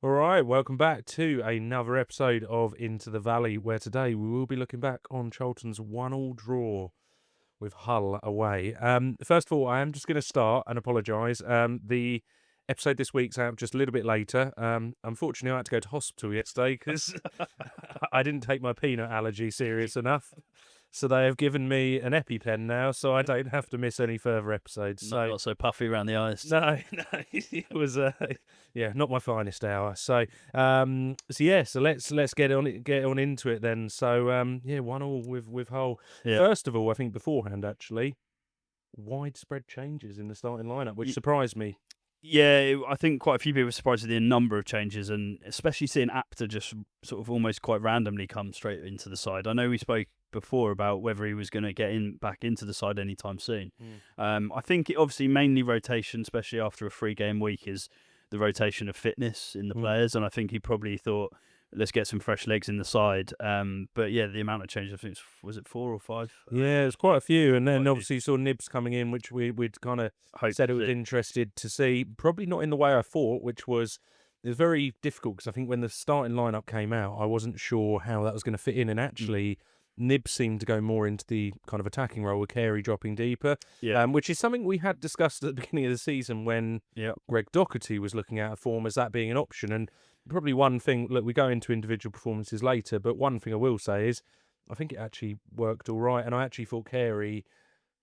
All right, welcome back to another episode of Into the Valley, where today we will be looking back on Charlton's 1-1 draw with Hull away. First of all, I am just going to start and apologise. The episode this week's out just a little bit later. Unfortunately, I had to go to hospital yesterday because I didn't take my peanut allergy serious enough. So they have given me an EpiPen now, so I don't have to miss any further episodes. Not so puffy around the eyes. No, it was not my finest hour. So let's get on into it then. So 1-1 with Hull. Yeah. First of all, I think beforehand actually, widespread changes in the starting lineup, which surprised me. Yeah, I think quite a few people were surprised at the number of changes, and especially seeing Apter just sort of almost quite randomly come straight into the side. I know we spoke before about whether he was going to get back into the side anytime soon. I think it obviously mainly rotation, especially after a 3-game week, is the rotation of fitness in the players, and I think he probably thought, let's get some fresh legs in the side. But yeah, the amount of changes, I think, was it 4 or 5? Yeah, it's quite a few. And then obviously you saw Nibs coming in, which we'd kind of said it was interested to see. Probably not in the way I thought, which was, it was very difficult because I think when the starting lineup came out, I wasn't sure how that was going to fit in. And actually, Nibs seemed to go more into the kind of attacking role with Carey dropping deeper, which is something we had discussed at the beginning of the season when Greg Doherty was looking at a form as that being an option. And probably one thing, look, we go into individual performances later, but one thing I will say is I think it actually worked all right. And I actually thought Carey,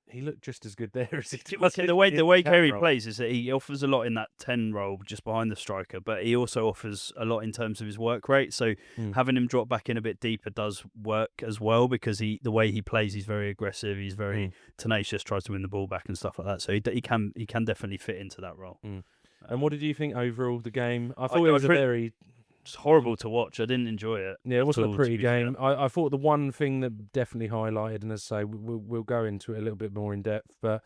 he looked just as good there as he did. The way Carey plays is that he offers a lot in that 10 role just behind the striker, but he also offers a lot in terms of his work rate. So having him drop back in a bit deeper does work as well, because the way he plays, he's very aggressive, he's very tenacious, tries to win the ball back and stuff like that. So he can definitely fit into that role. And what did you think overall the game? I thought it was it's horrible to watch. I didn't enjoy it. Yeah, it wasn't a pretty game. I thought the one thing that definitely highlighted, and as I say, we'll go into it a little bit more in depth, but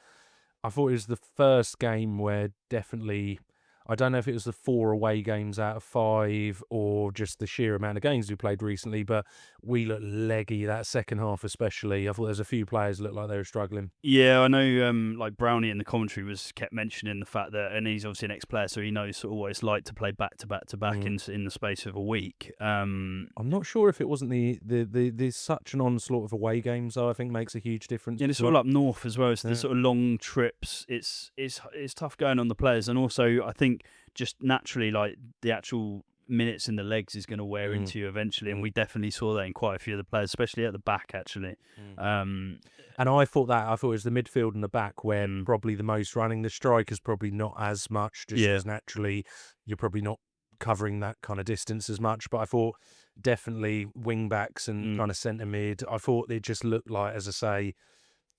I thought it was the first game where definitely, I don't know if it was the 4 away games out of 5 or just the sheer amount of games we played recently, but we looked leggy that second half especially. I thought there's a few players looked like they were struggling. Yeah, I know like Brownie in the commentary kept mentioning the fact that, and he's obviously an ex-player, so he knows sort of what it's like to play back to back to back in the space of a week. I'm not sure if it wasn't the such an onslaught of away games, though, I think makes a huge difference. Yeah, and it's all up north as well. It's the sort of long trips. It's tough going on the players, and also I think just naturally, like, the actual minutes in the legs is going to wear into you eventually, and we definitely saw that in quite a few of the players, especially at the back actually. And I thought it was the midfield and the back when probably the most running. The strikers probably not as much, just as naturally you're probably not covering that kind of distance as much. But I thought definitely wing backs and kind of centre mid, I thought it just looked like, as I say,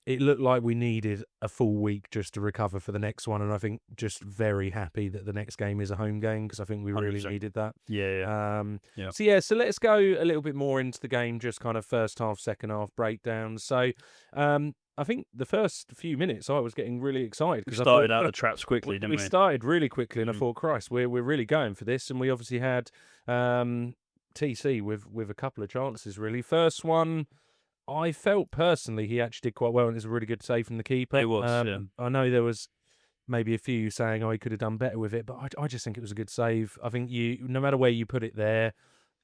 it looked like we needed a full week just to recover for the next one. And I think just very happy that the next game is a home game, because I think we really 100%. needed that. So let's go a little bit more into the game, just kind of first half, second half breakdown. So I think the first few minutes I was getting really excited because we started out the traps quickly, didn't we? We started really quickly, and I thought, Christ, we're really going for this. And we obviously had TC with a couple of chances, really. First one, I felt personally he actually did quite well, and it was a really good save from the keeper. It was, I know there was maybe a few saying, he could have done better with it, but I just think it was a good save. I think no matter where you put it there,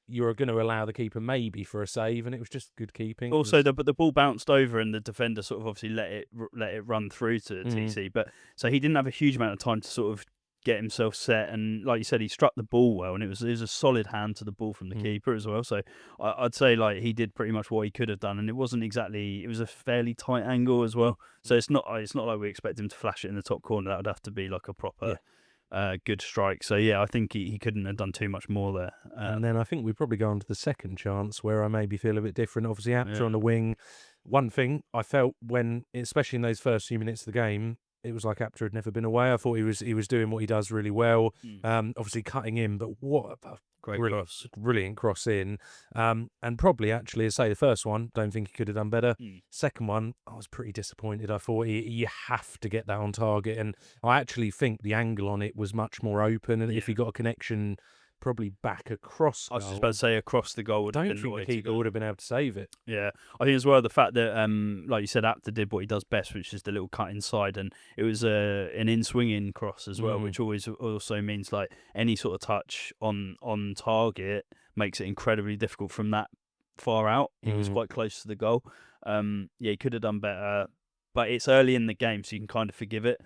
you're going to allow the keeper maybe for a save, and it was just good keeping. Also, the ball bounced over, and the defender sort of obviously let it run through to TC, but so he didn't have a huge amount of time to sort of get himself set, and like you said, he struck the ball well, and it was a solid hand to the ball from the keeper as well. So I'd say like he did pretty much what he could have done, and it was a fairly tight angle as well. So it's not like we expect him to flash it in the top corner. That would have to be like a proper good strike. So yeah, I think he couldn't have done too much more there. And then I think we probably go on to the second chance where I maybe feel a bit different. Obviously, Apter on the wing. One thing I felt when, especially in those first few minutes of the game, it was like Apter had never been away. I thought he was doing what he does really well. Obviously cutting in, but what a brilliant cross in. And probably actually, as I say, the first one, don't think he could have done better. Second one, I was pretty disappointed. I thought you have to get that on target, and I actually think the angle on it was much more open. And if he got a connection probably back across I was goal. just about to say across the goal. I don't think the keeper would have been able to save it. Yeah, I think as well the fact that, like you said, Apter did what he does best, which is the little cut inside, and it was an in-swinging cross as well, which always also means like any sort of touch on target makes it incredibly difficult from that far out. He was quite close to the goal. Yeah, he could have done better, but it's early in the game, so you can kind of forgive it.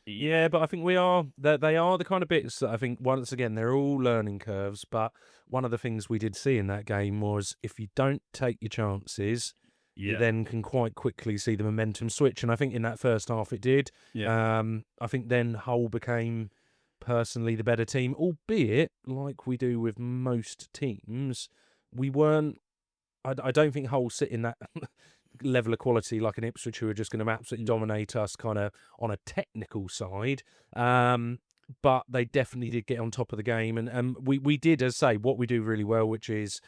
Yeah, but I think they are the kind of bits that I think, once again, they're all learning curves. But one of the things we did see in that game was if you don't take your chances, you then can quite quickly see the momentum switch. And I think in that first half it did. Yeah. I think then Hull became personally the better team, albeit like we do with most teams, we weren't. I don't think Hull sit in that level of quality like an Ipswich, who are just going to absolutely dominate us kind of on a technical side. But they definitely did get on top of the game. And we did, as I say, what we do really well, which is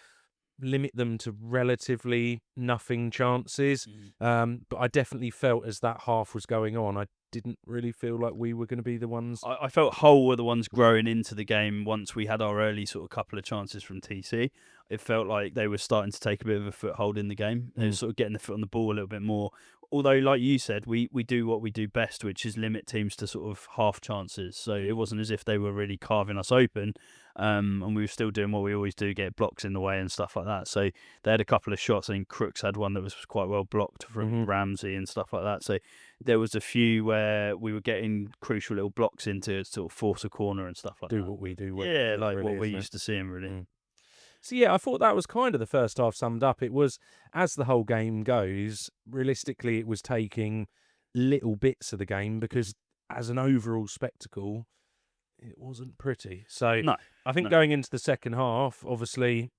limit them to relatively nothing chances. But I definitely felt as that half was going on, I didn't really feel like we were going to be the ones. I felt Hull were the ones growing into the game once we had our early sort of couple of chances from TC. It felt like they were starting to take a bit of a foothold in the game. They were sort of getting the foot on the ball a little bit more. Although, like you said, we do what we do best, which is limit teams to sort of half chances. So it wasn't as if they were really carving us open. And we were still doing what we always do, get blocks in the way and stuff like that. So they had a couple of shots. I think Crooks had one that was quite well blocked from Ramsey and stuff like that. So there was a few where we were getting crucial little blocks into sort of force a corner and stuff like that. Do what we do. Yeah, like really, what we're used to seeing, really. So yeah, I thought that was kind of the first half summed up. It was, as the whole game goes, realistically, it was taking little bits of the game, because as an overall spectacle, it wasn't pretty. So No, I think going into the second half, obviously,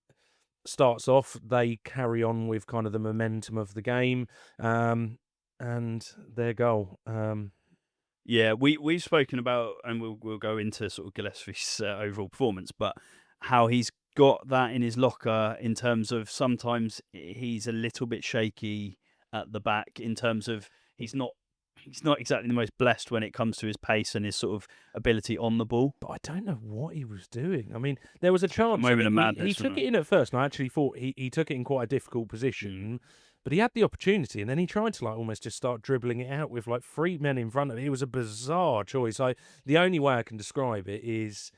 starts off, they carry on with kind of the momentum of the game, and their goal. Yeah, we've spoken about, and we'll go into sort of Gillespie's overall performance, but how he's got that in his locker in terms of sometimes he's a little bit shaky at the back in terms of he's not exactly the most blessed when it comes to his pace and his sort of ability on the ball. But I don't know what he was doing. I mean, there was a chance. Moment of madness. He took it in at first, and I actually thought he took it in quite a difficult position. But he had the opportunity, and then he tried to like almost just start dribbling it out with like 3 men in front of him. It was a bizarre choice. The only way I can describe it is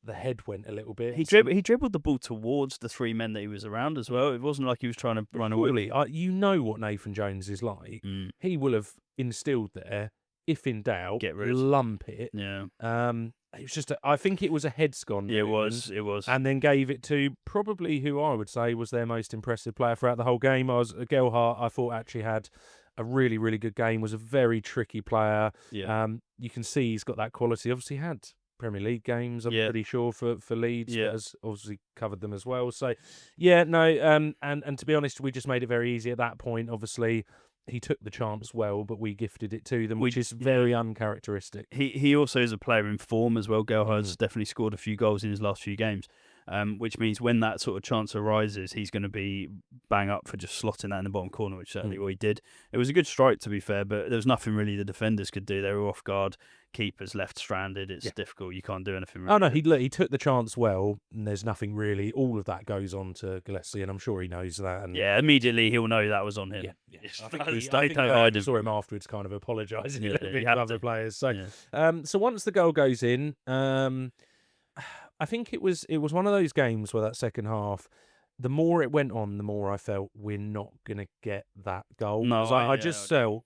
the head went a little bit. He dribbled the ball towards the 3 men that he was around as well. It wasn't like he was trying to run away. You know what Nathan Jones is like. He will have instilled there, if in doubt, get rid, lump it. Yeah. It was just, I think it was a head-scon. Yeah, it was. And then gave it to probably who I would say was their most impressive player throughout the whole game. Gelhardt, I thought actually had a really, really good game, was a very tricky player. Yeah. You can see he's got that quality. Obviously had Premier League games, I'm pretty sure, for Leeds, but has obviously covered them as well. So, yeah, no, and to be honest, we just made it very easy at that point. Obviously, he took the chance well, but we gifted it to them, which is very uncharacteristic. He also is a player in form as well. Gelhardt's definitely scored a few goals in his last few games, which means when that sort of chance arises, he's going to be bang up for just slotting that in the bottom corner, which certainly what he did. It was a good strike, to be fair, but there was nothing really the defenders could do. They were off guard. Keepers left stranded. It's difficult. You can't do anything. Really. Oh no, he took the chance well, and there's nothing really. All of that goes on to Gillespie, and I'm sure he knows that. And immediately he'll know that was on him. Yeah. I saw him afterwards, kind of apologising a bit to other players. So, so once the goal goes in, I think it was one of those games where that second half, the more it went on, the more I felt we're not gonna get that goal. No, I just felt.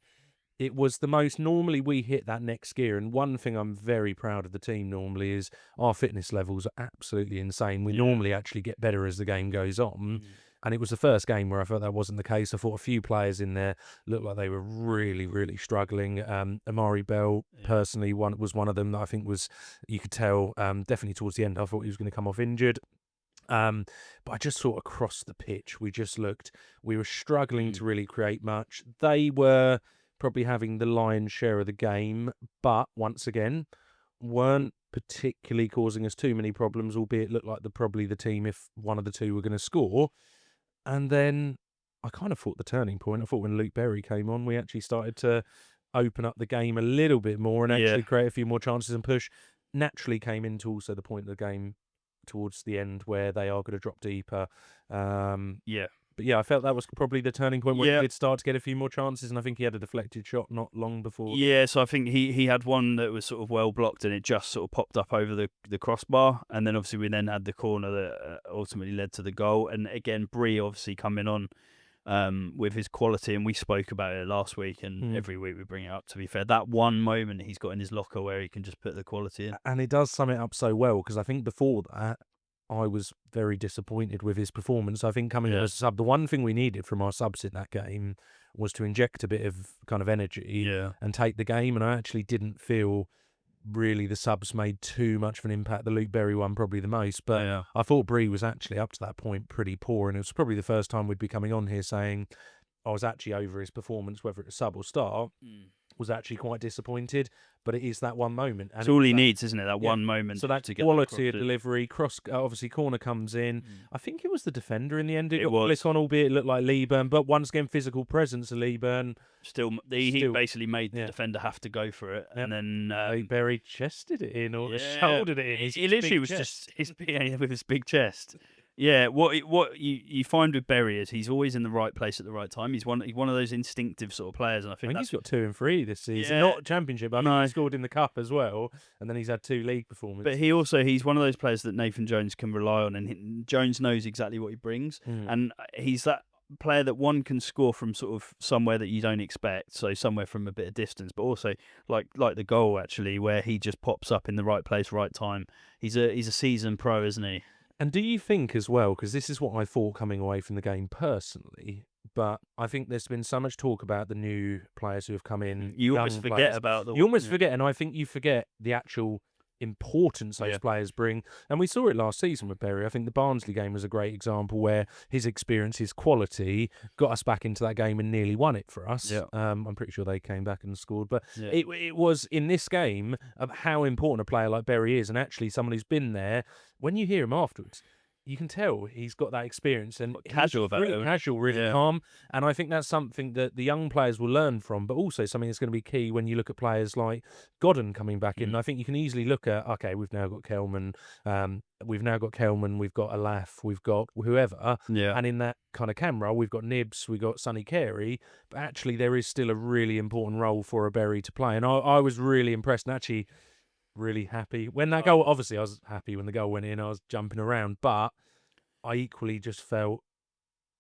It was the most, normally we hit that next gear, and one thing I'm very proud of the team normally is our fitness levels are absolutely insane. We normally actually get better as the game goes on, and it was the first game where I felt that wasn't the case. I thought a few players in there looked like they were really, really struggling. Amari Bell, personally, was one of them that I think was, you could tell, definitely towards the end, I thought he was going to come off injured. But I just thought across the pitch, we were struggling to really create much. They were probably having the lion's share of the game, but once again, weren't particularly causing us too many problems, albeit looked like probably the team if one of the two were going to score. And then I kind of thought the turning point, I thought when Luke Berry came on, we actually started to open up the game a little bit more and actually create a few more chances and push. naturally came into also the point of the game towards the end where they are going to drop deeper. Yeah. But yeah, I felt that was probably the turning point where Yeah. he did start to get a few more chances, and I think he had a deflected shot not long before. Yeah, so I think he had one that was sort of well blocked, and it just sort of popped up over the crossbar, and then obviously we then had the corner that ultimately led to the goal. And again, Bree obviously coming on with his quality, and we spoke about it last week, and every week we bring it up. To be fair, that one moment he's got in his locker where he can just put the quality in, and he does sum it up so well, because I think before that, I was very disappointed with his performance. I think coming as a sub, the one thing we needed from our subs in that game was to inject a bit of kind of energy and take the game. And I actually didn't feel really the subs made too much of an impact. The Luke Berry one probably the most, but I thought Bree was actually up to that point pretty poor. And it was probably the first time we'd be coming on here saying I was actually over his performance, whether it's sub or start. Was actually quite disappointed, but it is that one moment. And it's all he needs, isn't it? That one moment. So that to get quality of delivery, obviously corner comes in. I think it was the defender in the end. It got was. Bliss on, albeit it looked like Leeburn, but once again, physical presence of Leeburn. He basically made the defender have to go for it, and then Berry chested it in or shouldered it in. He literally was just his PA with his big chest. Yeah, what you find with Berry is he's always in the right place at the right time. He's one of those instinctive sort of players, and I think he's got 2 and 3 this season. Not championship, but he scored in the cup as well, and then he's had 2 league performances. But he's one of those players that Nathan Jones can rely on, and Jones knows exactly what he brings, and he's that player that one can score from sort of somewhere that you don't expect, so somewhere from a bit of distance, but also like the goal actually, where he just pops up in the right place, right time. He's a seasoned pro, isn't he? And do you think as well, because this is what I thought coming away from the game personally, but I think there's been so much talk about the new players who have come in. You almost forget about You almost forget, and I think you forget the actual importance those players bring. And we saw it last season with Berry. I think the Barnsley game was a great example where his experience, his quality got us back into that game and nearly won it for us. I'm pretty sure they came back and scored, but it was in this game of how important a player like Berry is, and actually someone who's been there. When you hear him afterwards, you can tell he's got that experience and casual about really it. Casual, really calm. And I think that's something that the young players will learn from, but also something that's going to be key when you look at players like Godden coming back in. I think you can easily look at, okay, we've now got Kelman, we've got Alaf, we've got whoever. And in that kind of camera, we've got Nibs, we've got Sonny Carey, but actually there is still a really important role for a Berry to play. And I was really impressed and actually really happy when that goal. Obviously, I was happy when the goal went in. I was jumping around, but I equally just felt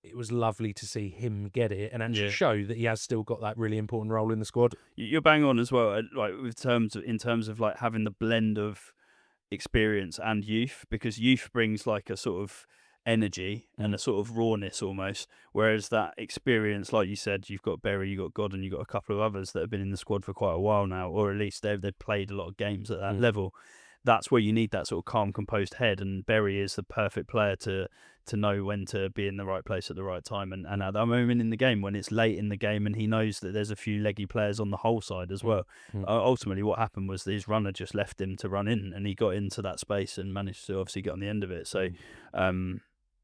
it was lovely to see him get it and actually show that he has still got that really important role in the squad. You're bang on as well, like in terms of like having the blend of experience and youth, because youth brings like a sort of energy and a sort of rawness almost, whereas that experience, like you said, you've got Berry, you've got Godden, you've got a couple of others that have been in the squad for quite a while now, or at least they've played a lot of games at that level. That's where you need that sort of calm, composed head, and Berry is the perfect player to know when to be in the right place at the right time, and at that moment in the game when it's late in the game and he knows that there's a few leggy players on the whole side as well. Ultimately what happened was his runner just left him to run in, and he got into that space and managed to obviously get on the end of it. So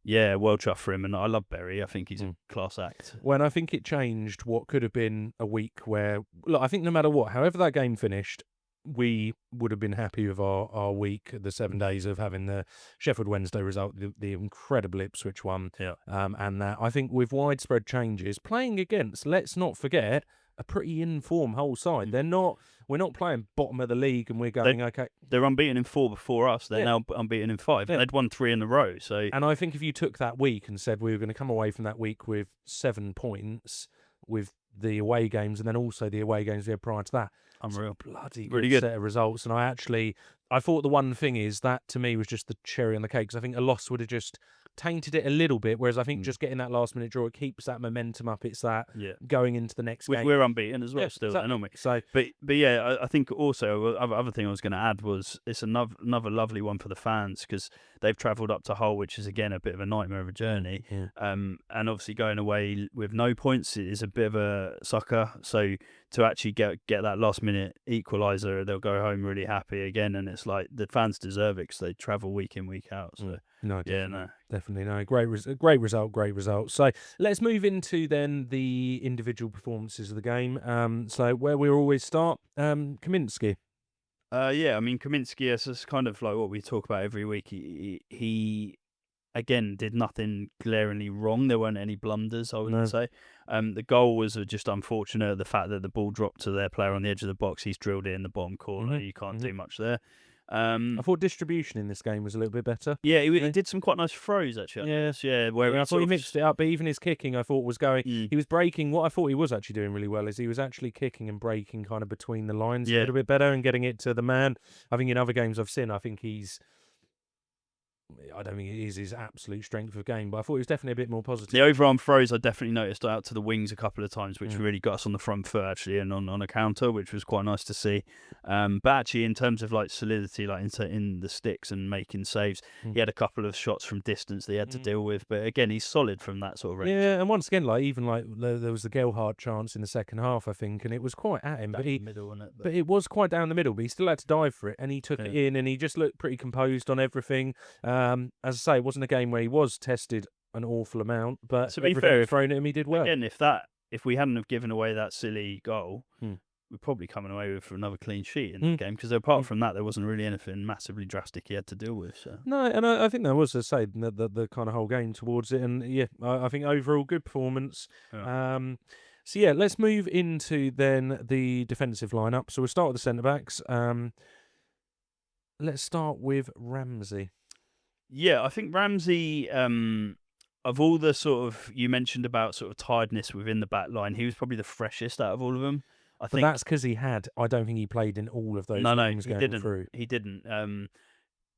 well chuffed for him, and I love Berry. I think he's a class act. When I think it changed what could have been a week where, look, I think no matter what, however that game finished, we would have been happy with our week, the 7 days of having the Sheffield Wednesday result, the incredible Ipswich one, and that. I think with widespread changes, playing against, let's not forget, a pretty in-form whole side. We're not playing bottom of the league and we're going, okay. They're unbeaten in 4 before us. They're now unbeaten in 5. They'd won 3 in a row. So, and I think if you took that week and said we were going to come away from that week with 7 points with the away games and then also the away games we had prior to that, unreal, bloody really good set of results. And I thought the one thing is that to me was just the cherry on the cake, because I think a loss would have just tainted it a little bit, whereas I think just getting that last minute draw, it keeps that momentum up. It's that going into the next game. We're unbeaten as well still, exactly. aren't we? So, but yeah, I think also other thing I was going to add was it's another lovely one for the fans, because they've travelled up to Hull, which is again a bit of a nightmare of a journey. And obviously going away with no points is a bit of a sucker. So to actually get that last minute equaliser, they'll go home really happy again, and it's like the fans deserve it because they travel week in, week out. So definitely no. Great result. So let's move into then the individual performances of the game. So where we always start, Kaminsky. Yeah, I mean, Kaminsky is kind of like what we talk about every week. He again did nothing glaringly wrong. There weren't any blunders, I wouldn't say. The goal was just unfortunate. The fact that the ball dropped to their player on the edge of the box, he's drilled it in the bottom corner. You can't do much there. I thought distribution in this game was a little bit better. Yeah, he did some quite nice throws actually. Where I thought he mixed it up, but even his kicking, I thought was going. He was breaking. What I thought he was actually doing really well is he was actually kicking and breaking kind of between the lines a little bit better and getting it to the man. I think in other games I've seen, I don't think it is his absolute strength of game, but I thought he was definitely a bit more positive. The overarm throws I definitely noticed out to the wings a couple of times, which really got us on the front foot actually, and on a counter, which was quite nice to see. But actually, in terms of like solidity, like in the sticks and making saves, he had a couple of shots from distance that he had to deal with. But again, he's solid from that sort of range. Yeah, and once again, there was the Gelhardt chance in the second half, I think, and it was quite at him, but it was quite down the middle, but he still had to dive for it, and he took it in, and he just looked pretty composed on everything. As I say, it wasn't a game where he was tested an awful amount, but to be fair, thrown at him, he did well. Again, if we hadn't have given away that silly goal, we're probably coming away with another clean sheet in the game, because apart from that, there wasn't really anything massively drastic he had to deal with. So. No, and I think there was, as I say, the kind of whole game towards it, and yeah, I think overall good performance. Yeah. So yeah, let's move into then the defensive lineup. So we'll start with the centre backs. Let's start with Ramsey. Yeah, I think Ramsey, of all the sort of, you mentioned about sort of tiredness within the back line, he was probably the freshest out of all of them. I think that's because I don't think he played in all of those games going through. He didn't.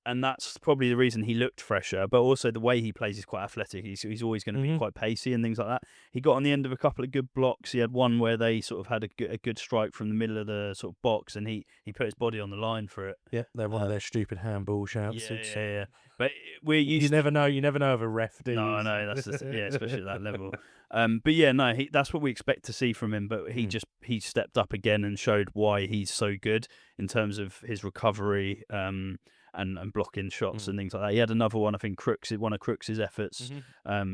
And that's probably the reason he looked fresher, but also the way he plays is quite athletic. He's always going to be quite pacey and things like that. He got on the end of a couple of good blocks. He had one where they sort of had a good strike from the middle of the sort of box, and he put his body on the line for it. Yeah, they're one of their stupid handball shouts. Yeah. But we're used. You never know of a ref, do you? No, I know. That's especially at that level. But yeah, no, that's what we expect to see from him. But he stepped up again and showed why he's so good in terms of his recovery. And blocking shots and things like that. He had another one, I think one of Crooks' efforts.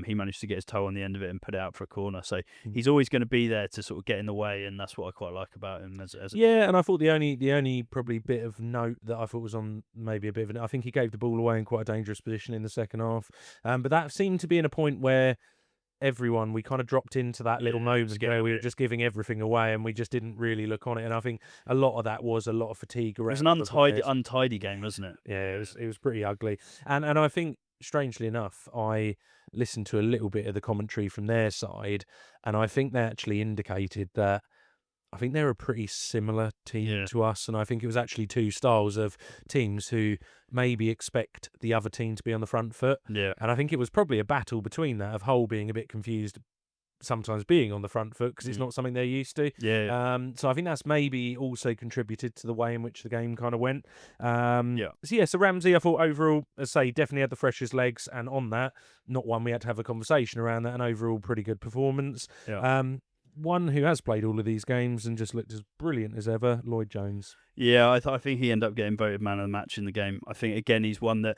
He managed to get his toe on the end of it and put it out for a corner. So he's always going to be there to sort of get in the way, and that's what I quite like about him. And I thought the only probably bit of note that I thought was on maybe a bit of I think he gave the ball away in quite a dangerous position in the second half. But that seemed to be in a point where we kind of dropped into that little moment where we were just giving everything away and we just didn't really look on it. And I think a lot of that was a lot of fatigue around. It was an untidy game, wasn't it? Yeah, it was pretty ugly. And I think, strangely enough, I listened to a little bit of the commentary from their side, and I think they actually indicated that I think they're a pretty similar team to us, and I think it was actually two styles of teams who maybe expect the other team to be on the front foot. Yeah. And I think it was probably a battle between that, of Hull being a bit confused, sometimes being on the front foot because it's not something they're used to. Yeah. So I think that's maybe also contributed to the way in which the game kind of went. So Ramsey, I thought overall, as I say, definitely had the freshest legs, and on that, not one we had to have a conversation around that, and overall pretty good performance. Yeah. One who has played all of these games and just looked as brilliant as ever, Lloyd Jones. Yeah, I think he ended up getting voted man of the match in the game. I think, again, he's one that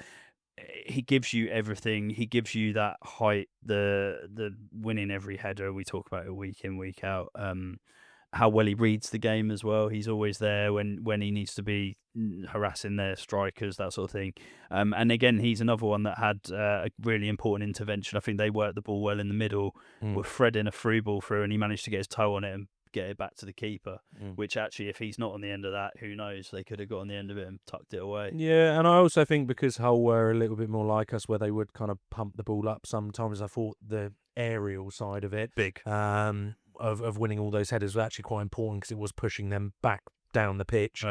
he gives you everything. He gives you that height, the winning every header. We talk about it week in, week out. How well he reads the game as well. He's always there when he needs to be harassing their strikers, that sort of thing. And again, he's another one that had a really important intervention. I think they worked the ball well in the middle, were threading a through ball through, and he managed to get his toe on it and get it back to the keeper, which actually, if he's not on the end of that, who knows? They could have got on the end of it and tucked it away. Yeah, and I also think because Hull were a little bit more like us, where they would kind of pump the ball up sometimes, I thought the aerial side of it, of winning all those headers was actually quite important because it was pushing them back down the pitch.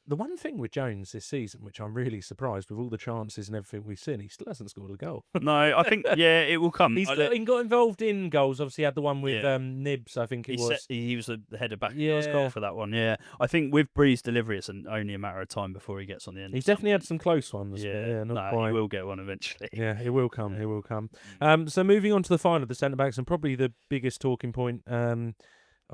The one thing with Jones this season, which I'm really surprised with all the chances and everything we've seen, he still hasn't scored a goal. No, I think, it will come. He got involved in goals. Obviously, he had the one with Nibs, I think it was. He was the header back goal for that one, I think with Bree's delivery, it's only a matter of time before he gets on the end. He's definitely had some close ones. He will get one eventually. Yeah, it will come. It will come. So moving on to the final of the centre-backs, and probably the biggest talking point, I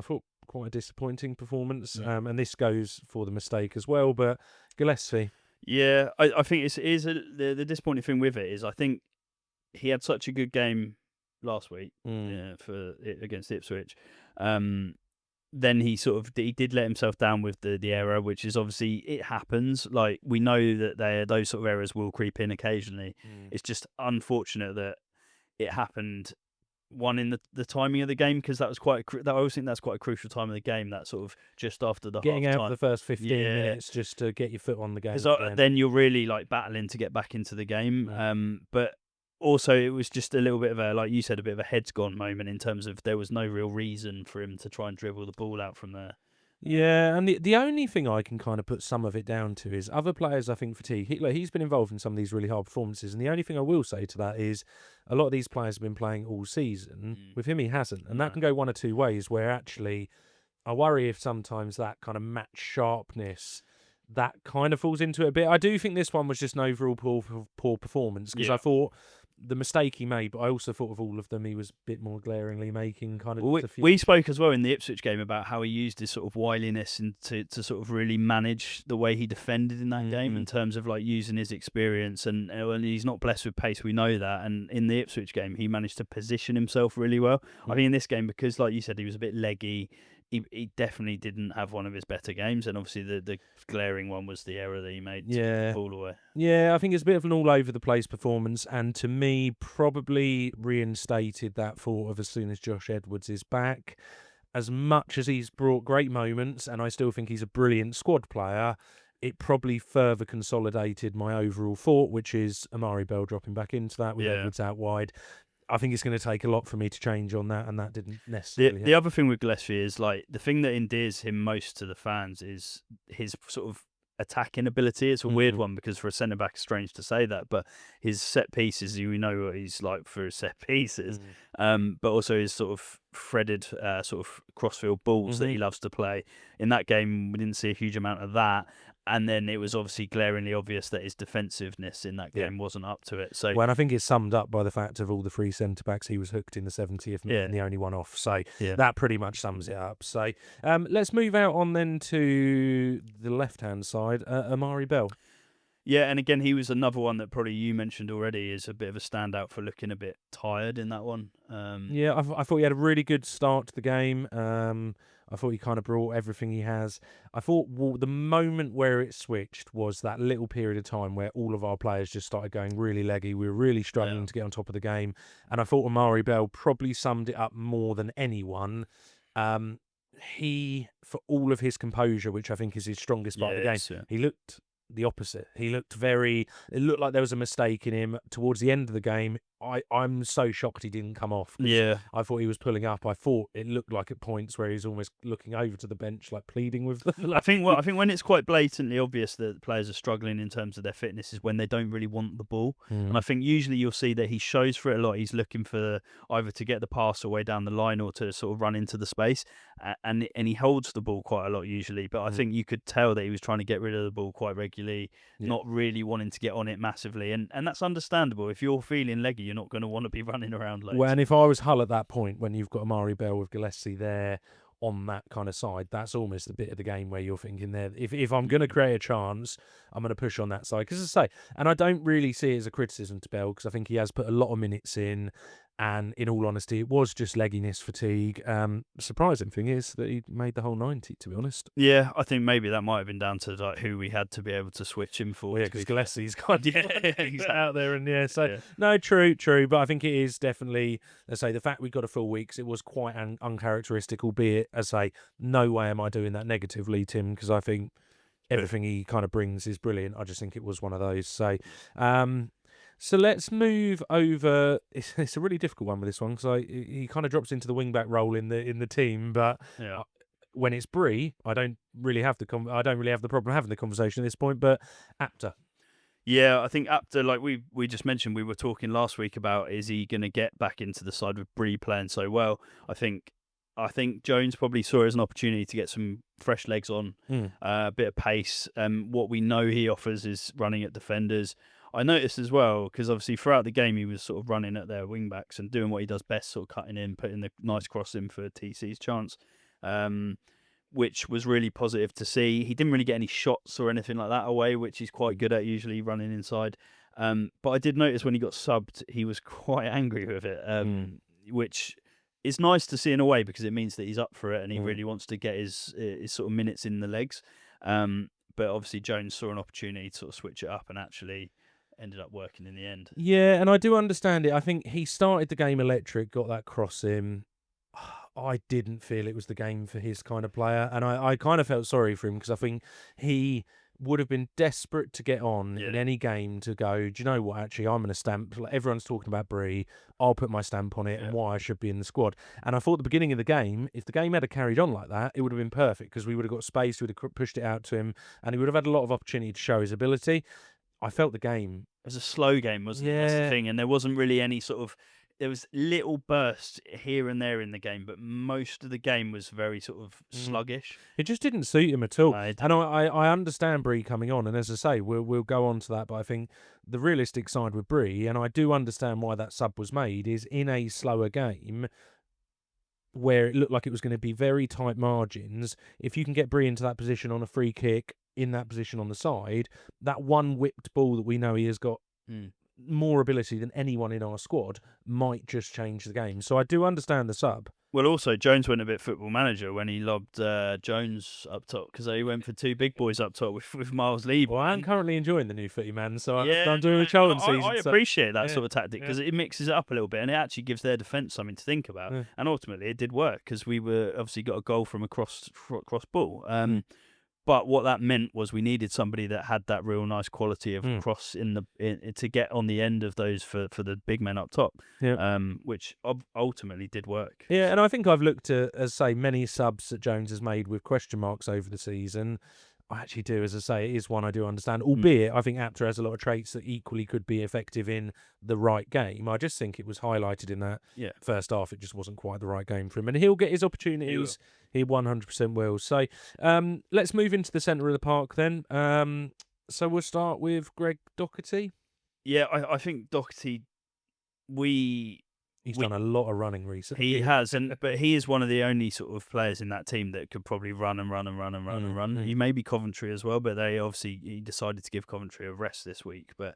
thought quite a disappointing performance, and this goes for the mistake as well, but Gillespie. Yeah, I think the disappointing thing with it is I think he had such a good game last week against Ipswich, then he did let himself down with the error, which is obviously, it happens. Like, we know that those sort of errors will creep in occasionally. It's just unfortunate that it happened. One, in the timing of the game, because that was I always think that's quite a crucial time of the game. That sort of just after the getting half out time. the first 15 minutes just to get your foot on the game. Because then you're really like battling to get back into the game. But also, it was just a little bit of a, like you said, a bit of a heads gone moment, in terms of there was no real reason for him to try and dribble the ball out from there. Yeah, and the only thing I can kind of put some of it down to is other players, I think, fatigue. He's been involved in some of these really hard performances, and the only thing I will say to that is a lot of these players have been playing all season. With him, he hasn't, and that can go one or two ways, where actually I worry if sometimes that kind of match sharpness, that kind of falls into it a bit. I do think this one was just an overall poor performance, because I thought the mistake he made, but I also thought of all of them, he was a bit more glaringly making kind of... we spoke as well in the Ipswich game about how he used his sort of wiliness to sort of really manage the way he defended in that game, in terms of like using his experience, and he's not blessed with pace, we know that, and in the Ipswich game he managed to position himself really well. I think in this game, because like you said, he was a bit leggy, he definitely didn't have one of his better games, and obviously the glaring one was the error that he made to give the ball away. Yeah, I think it's a bit of an all-over-the-place performance, and to me, probably reinstated that thought of as soon as Josh Edwards is back. As much as he's brought great moments, and I still think he's a brilliant squad player, it probably further consolidated my overall thought, which is Amari Bell dropping back into that with Edwards out wide. I think it's going to take a lot for me to change on that, and that didn't necessarily. The other thing with Gillespie is, like, the thing that endears him most to the fans is his sort of attacking ability. It's a weird one, because for a centre back, it's strange to say that, but his set pieces, you know what he's like for his set pieces, but also his sort of threaded sort of crossfield balls that he loves to play. In that game, we didn't see a huge amount of that. And then it was obviously glaringly obvious that his defensiveness in that game wasn't up to it. So, well, and I think it's summed up by the fact of all the three centre-backs, he was hooked in the 70th minute and the only one off. So that pretty much sums it up. So let's move out on then to the left-hand side, Amari Bell. Yeah, and again, he was another one that probably you mentioned already is a bit of a standout for looking a bit tired in that one. I thought he had a really good start to the game. I thought he kind of brought everything he has. I thought the moment where it switched was that little period of time where all of our players just started going really leggy. We were really struggling to get on top of the game. And I thought Amari Bell probably summed it up more than anyone. He, for all of his composure, which I think is his strongest part of the game, he looked the opposite. He looked it looked like there was a mistake in him towards the end of the game. I'm so shocked he didn't come off. I thought he was pulling up. I thought it looked like at points where he's almost looking over to the bench, like pleading with them. I think when it's quite blatantly obvious that players are struggling in terms of their fitness is when they don't really want the ball. And I think usually you'll see that he shows for it a lot. He's looking for either to get the pass away down the line or to sort of run into the space, and he holds the ball quite a lot usually. But I think you could tell that he was trying to get rid of the ball quite regularly, not really wanting to get on it massively, and that's understandable. If you're feeling leggy, you're not going to want to be running around loads. Well, and if I was Hull at that point, when you've got Amari Bell with Gillespie there on that kind of side, that's almost the bit of the game where you're thinking there, if I'm going to create a chance, I'm going to push on that side. Because as I say, and I don't really see it as a criticism to Bell, because I think he has put a lot of minutes in, and in all honesty, it was just legginess fatigue. Surprising thing is that he made the whole 90, to be honest. Yeah, I think maybe that might have been down to like who we had to be able to switch him for. Well, yeah, because Gillespie's kind of he's out there, and no, true. But I think it is definitely, let's say, the fact we got a full week, 'cause it was quite uncharacteristic, albeit, as I say, no way am I doing that negatively, Tim, because I think everything he kind of brings is brilliant. I just think it was one of those. So let's move over. It's a really difficult one with this one, because he kind of drops into the wing-back role in the team, but when it's Bree, I don't really have the problem having the conversation at this point. But Apter. Yeah, I think Apter, like we just mentioned, we were talking last week about, is he going to get back into the side with Bree playing so well? I think Jones probably saw it as an opportunity to get some fresh legs on, a bit of pace. What we know he offers is running at defenders. I noticed as well, because obviously throughout the game he was sort of running at their wing backs and doing what he does best, sort of cutting in, putting the nice cross in for TC's chance, which was really positive to see. He didn't really get any shots or anything like that away, which he's quite good at, usually running inside. But I did notice when he got subbed, he was quite angry with it, which it's nice to see in a way because it means that he's up for it and he really wants to get his sort of minutes in the legs. But obviously Jones saw an opportunity to sort of switch it up and actually ended up working in the end. Yeah, and I do understand it. I think he started the game electric, got that cross in. I didn't feel it was the game for his kind of player, and I kind of felt sorry for him because I think he would have been desperate to get on in any game to go, do you know what, actually, I'm going to stamp. Like, everyone's talking about Bree. I'll put my stamp on it and why I should be in the squad. And I thought at the beginning of the game, if the game had carried on like that, it would have been perfect because we would have got space, we would have pushed it out to him, and he would have had a lot of opportunity to show his ability. I felt the game. It was a slow game, wasn't it? That's the thing. And there wasn't really any sort of... There was little bursts here and there in the game, but most of the game was very sort of sluggish. It just didn't suit him at all. No, and I understand Bree coming on, and as I say, we'll go on to that, but I think the realistic side with Bree, and I do understand why that sub was made, is in a slower game where it looked like it was going to be very tight margins. If you can get Bree into that position on a free kick, in that position on the side, that one whipped ball that we know he has got more ability than anyone in our squad might just change the game. So I do understand the sub. Well, also, Jones went a bit Football Manager when he lobbed Jones up top because he went for two big boys up top with Miles Lee. Well, I'm currently enjoying the new footy, man, so I'm doing the Charlton season. I appreciate that sort of tactic because it mixes it up a little bit and it actually gives their defence something to think about. And ultimately, it did work because we were obviously got a goal from a cross ball. But what that meant was we needed somebody that had that real nice quality of cross to get on the end of those for the big men up top, which ultimately did work. Yeah, and I think I've looked at, as say, many subs that Jones has made with question marks over the season. I actually do, as I say, it is one I do understand, albeit I think Apter has a lot of traits that equally could be effective in the right game. I just think it was highlighted in that first half. It just wasn't quite the right game for him. And he'll get his opportunities. He 100% will. So let's move into the centre of the park then. So we'll start with Greg Doherty. Yeah, I think Doherty, He's done a lot of running recently. He has, but he is one of the only sort of players in that team that could probably run. He may be Coventry as well, but he decided to give Coventry a rest this week. But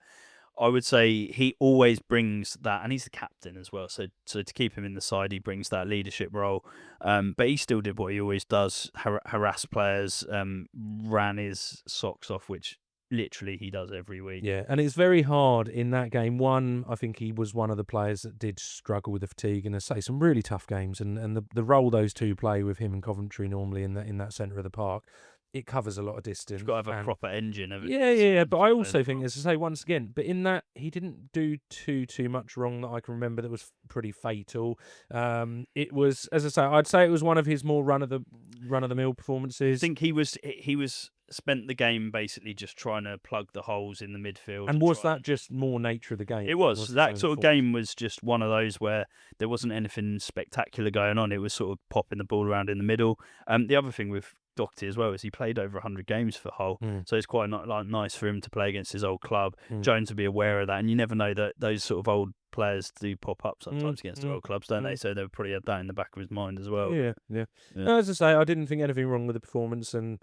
I would say he always brings that, and he's the captain as well. So to keep him in the side, he brings that leadership role. But he still did what he always does: harass players, ran his socks off, which literally he does every week. Yeah, and it's very hard in that game. One, I think he was one of the players that did struggle with the fatigue, and I say some really tough games. And the role those two play with him and Coventry normally in that centre of the park, it covers a lot of distance. You've got to have a proper engine of it. Yeah. But I also think, as I say once again, but in that he didn't do too much wrong that I can remember that was pretty fatal. It was, as I say, I'd say it was one of his more run of the mill performances. I think he was spent the game basically just trying to plug the holes in the midfield. And was that just more nature of the game? It was. That sort of game was just one of those where there wasn't anything spectacular going on. It was sort of popping the ball around in the middle. The other thing with Doherty as well is he played over 100 games for Hull, so it's quite nice for him to play against his old club. Jones would be aware of that, and you never know that those sort of old players do pop up sometimes against the old clubs, don't they? So they'll probably have that in the back of his mind as well. Yeah. As I say, I didn't think anything wrong with the performance, and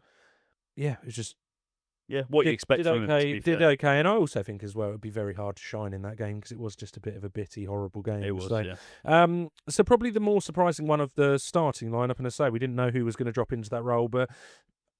it was just what you expect from him. Did okay, and I also think as well it would be very hard to shine in that game because it was just a bit of a bitty, horrible game. It was, so probably the more surprising one of the starting lineup, and I say we didn't know who was going to drop into that role, but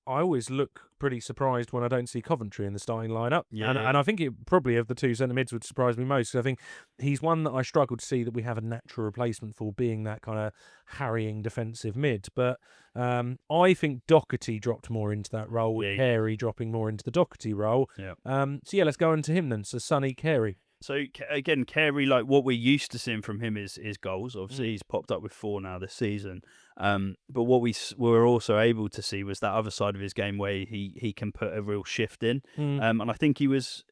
I always look pretty surprised when I don't see Coventry in the starting lineup. And I think it probably of the two centre mids would surprise me most. I think he's one that I struggle to see that we have a natural replacement for, being that kind of harrying defensive mid. But I think Doherty dropped more into that role, with Carey dropping more into the Doherty role. So let's go into him then. So Sonny Carey. So again, Carey, like what we're used to seeing from him is goals. Obviously, he's popped up with 4 now this season. But what we were also able to see was that other side of his game where he can put a real shift in. And I think he was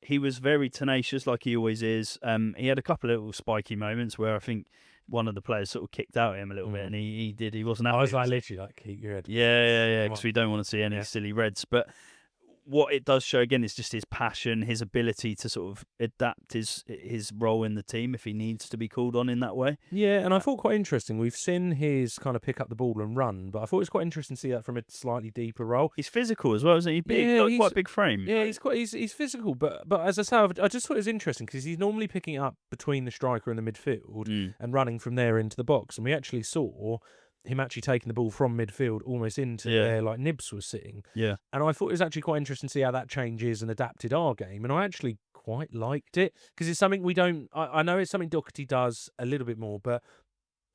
very tenacious, like he always is. He had a couple of little spiky moments where I think one of the players sort of kicked out at him a little bit, and he wasn't happy. I was like, literally, like, keep your head. Yeah, because we don't want to see any silly reds. But what it does show again is just his passion, his ability to sort of adapt his role in the team if he needs to be called on in that way. Yeah, and I thought quite interesting. We've seen his kind of pick up the ball and run, but I thought it was quite interesting to see that from a slightly deeper role. He's physical as well, isn't he? Big, Yeah, quite a big frame. Yeah, he's physical, but as I say, I just thought it was interesting because he's normally picking it up between the striker and the midfield and running from there into the box, and we actually saw him actually taking the ball from midfield almost into where like Nibs was sitting. Yeah. And I thought it was actually quite interesting to see how that changes and adapted our game. And I actually quite liked it because it's something we don't. I know it's something Doherty does a little bit more, but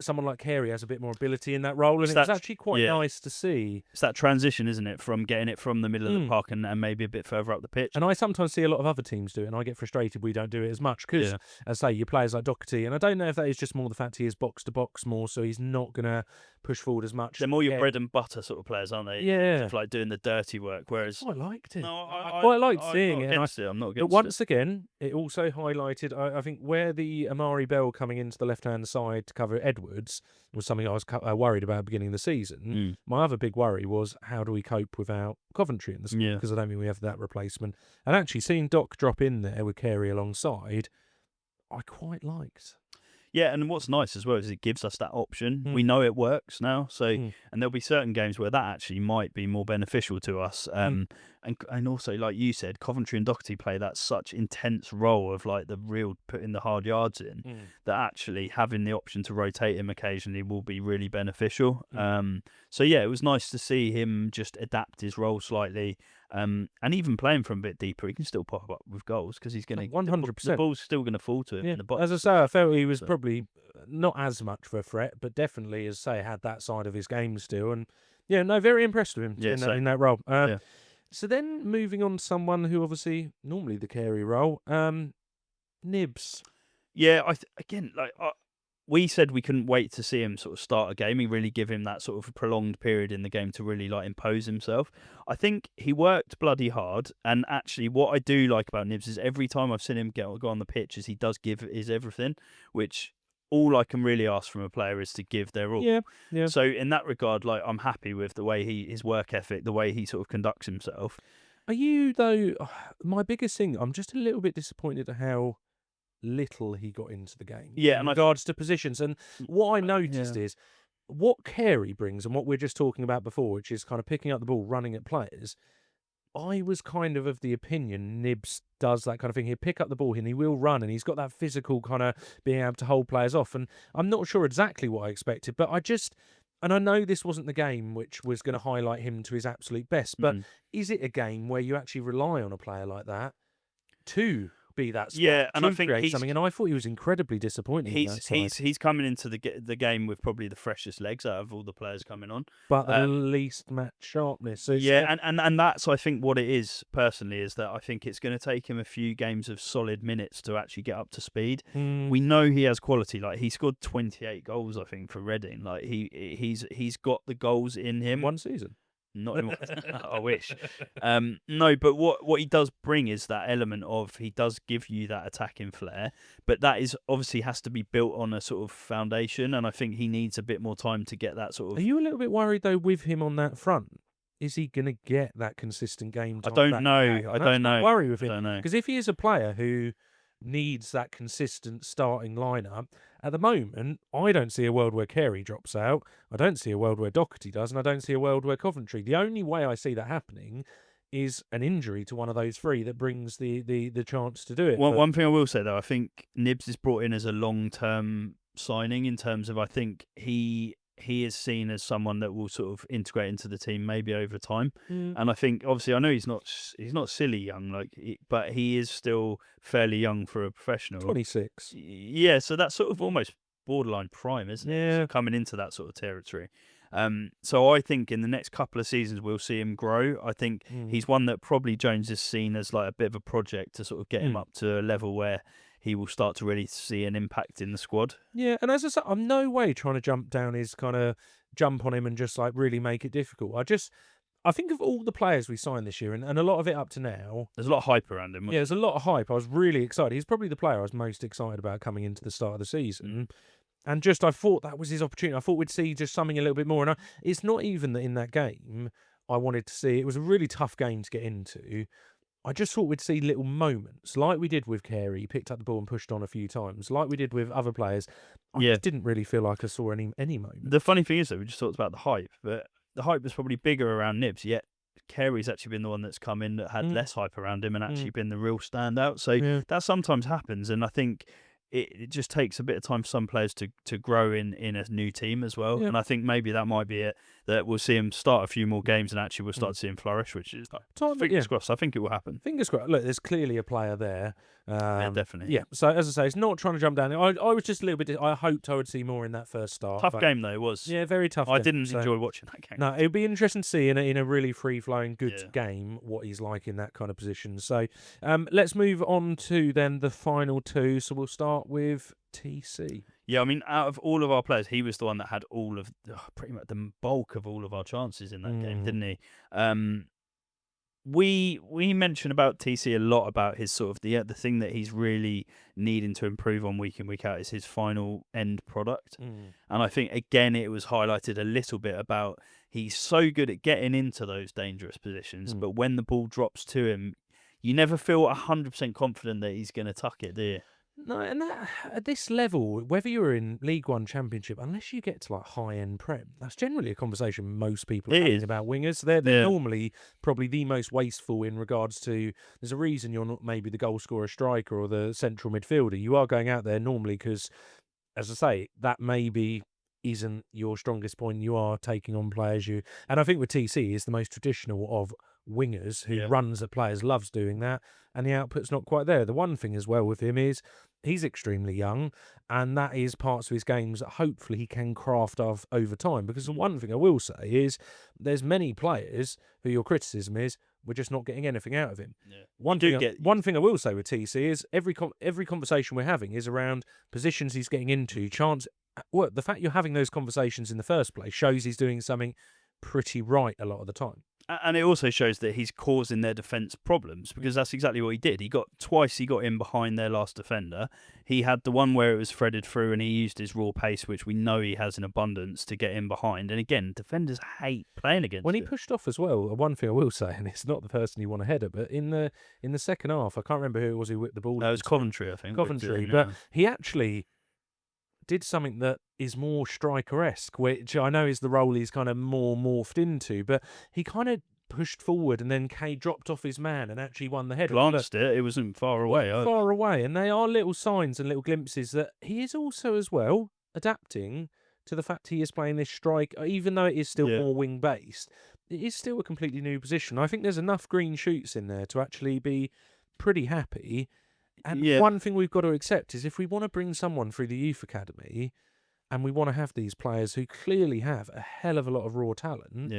someone like Carey has a bit more ability in that role, and it's actually quite nice to see. It's that transition, isn't it, from getting it from the middle of the park and maybe a bit further up the pitch. And I sometimes see a lot of other teams do it, and I get frustrated we don't do it as much because, as I say, your players like Doherty, and I don't know if that is just more the fact he is box to box more, so he's not going to push forward as much. They're more your bread and butter sort of players, aren't they? Yeah. Sort of like doing the dirty work, whereas... I liked it. No, I quite liked seeing it. I'm not against but once again, it also highlighted, I think, where the Amari Bell coming into the left-hand side to cover Edwards was something I was worried about at the beginning of the season. My other big worry was how do we cope without Coventry in the squad, because I don't think we have that replacement. And actually seeing Doc drop in there with Carey alongside, I quite liked. Yeah, and what's nice as well is it gives us that option. We know it works now, so and there'll be certain games where that actually might be more beneficial to us. And also, like you said, Coventry and Doherty play that such intense role of like the real putting the hard yards in that actually having the option to rotate him occasionally will be really beneficial. So yeah, it was nice to see him just adapt his role slightly. And even playing from a bit deeper, he can still pop up with goals because he's going to 100%. The ball's still going to fall to him in the box. As I say, I felt he was probably not as much of a threat, but definitely, as I say, had that side of his game still. And yeah, no, very impressed with him in that role. So then moving on to someone who obviously normally the Carey role, Nibs. Yeah, we said we couldn't wait to see him sort of start a game and really give him that sort of prolonged period in the game to really like impose himself. I think he worked bloody hard, and actually what I do like about Nibs is every time I've seen him go on the pitch is he does give his everything, which all I can really ask from a player is to give their all. Yeah. So in that regard, like I'm happy with the way his work ethic, the way he sort of conducts himself. Are you though? My biggest thing, I'm just a little bit disappointed at how little he got into the game in regards to positions. And what I noticed is what Carey brings and what we're just talking about before, which is kind of picking up the ball, running at players. I was kind of the opinion Nibs does that kind of thing. He'll pick up the ball and he will run, and he's got that physical kind of being able to hold players off. And I'm not sure exactly what I expected, but and I know this wasn't the game which was going to highlight him to his absolute best, but is it a game where you actually rely on a player like that to be that spot, and I think he's something? And I thought he was incredibly disappointing. He's coming into the game with probably the freshest legs out of all the players coming on, but the least match sharpness. So and that's I think what it is personally is that I think it's going to take him a few games of solid minutes to actually get up to speed. We know he has quality. Like he scored 28 goals, I think, for Reading. Like he's got the goals in him. One season. Not anymore. I wish. No, but what he does bring is that element of he does give you that attacking flair, but that is obviously has to be built on a sort of foundation, and I think he needs a bit more time to get that sort of... Are you a little bit worried though with him on that front? Is he going to get that consistent game time? I don't know. I don't know. Worry with him because if he is a player who needs that consistent starting lineup. At the moment, I don't see a world where Carey drops out. I don't see a world where Doherty does, and I don't see a world where Coventry. The only way I see that happening is an injury to one of those three that brings the chance to do it. One thing I will say, though, I think Nibs is brought in as a long-term signing in terms of I think he is seen as someone that will sort of integrate into the team maybe over time. And I think obviously I know he's not silly young, but he is still fairly young for a professional. 26. Yeah, so that's sort of almost borderline prime, isn't it? Yeah, coming into that sort of territory. So I think in the next couple of seasons we'll see him grow. I think he's one that probably Jones is seen as like a bit of a project to sort of get him up to a level where he will start to really see an impact in the squad. Yeah, and as I said, I'm no way trying to jump on him and just like really make it difficult. I think of all the players we signed this year, and a lot of it up to now. There's a lot of hype around him. Yeah, there's a lot of hype. I was really excited. He's probably the player I was most excited about coming into the start of the season. And I thought that was his opportunity. I thought we'd see just something a little bit more. And it's not even that in that game, I wanted to see. It was a really tough game to get into. I just thought we'd see little moments, like we did with Carey. He picked up the ball and pushed on a few times, like we did with other players. I just didn't really feel like I saw any moments. The funny thing is, though, we just talked about the hype, but the hype was probably bigger around Nibs, yet Carey's actually been the one that's come in that had less hype around him and actually been the real standout. So that sometimes happens, and I think it just takes a bit of time for some players to grow in a new team as well. And I think maybe that might be it, that we'll see him start a few more games and actually we'll start to see him flourish, which is fingers crossed. I think it will happen. Fingers crossed. Look, there's clearly a player there. Yeah, definitely. Yeah, so as I say, it's not trying to jump down. I was just a little bit... I hoped I would see more in that first start. Tough game, though, it was. Yeah, very tough I game. didn't enjoy watching that game. No, it would be interesting to see in a really free-flowing, good game what he's like in that kind of position. So let's move on to then the final two. So we'll start with TC. Yeah, I mean, out of all of our players, he was the one that had all of pretty much the bulk of all of our chances in that game, didn't he? We mentioned about TC a lot, about his sort of the thing that he's really needing to improve on week in, week out is his final end product. And I think, again, it was highlighted a little bit about he's so good at getting into those dangerous positions, but when the ball drops to him, you never feel 100% confident that he's going to tuck it, do you? No, and that, at this level, whether you're in League One, Championship, unless you get to like high-end Prem, that's generally a conversation most people are having about wingers. They're normally probably the most wasteful in regards to, there's a reason you're not maybe the goal scorer striker or the central midfielder. You are going out there normally because, as I say, that maybe isn't your strongest point. You are taking on players and I think with TC is the most traditional of wingers who runs at players, loves doing that, and the output's not quite there. The one thing as well with him is he's extremely young, and that is parts of his games that hopefully he can craft of over time. Because the one thing I will say is there's many players who your criticism is we're just not getting anything out of him. One thing I will say with TC is every conversation we're having is around positions he's getting into, chance. Well, the fact you're having those conversations in the first place shows he's doing something pretty right a lot of the time. And it also shows that he's causing their defence problems, because that's exactly what he did. He got in behind their last defender. He had the one where it was threaded through and he used his raw pace, which we know he has in abundance, to get in behind. And again, defenders hate playing against when he pushed off as well. One thing I will say, and it's not the person you want to header, but in the second half, I can't remember who it was who whipped the ball. No, it was Coventry, I think. Coventry, but he actually did something that is more striker-esque, which I know is the role he's kind of more morphed into, but he kind of pushed forward and then Kay dropped off his man and actually won the header. Glanced it wasn't far away. Far away, and they are little signs and little glimpses that he is also as well adapting to the fact he is playing this strike, even though it is still more wing-based. It is still a completely new position. I think there's enough green shoots in there to actually be pretty happy. And one thing we've got to accept is if we want to bring someone through the youth academy and we want to have these players who clearly have a hell of a lot of raw talent,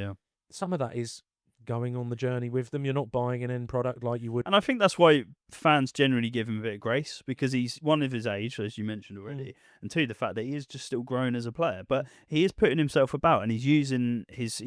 some of that is going on the journey with them. You're not buying an end product like you would. And I think that's why fans generally give him a bit of grace, because he's one of his age, as you mentioned already, and two, the fact that he is just still growing as a player. But he is putting himself about and he's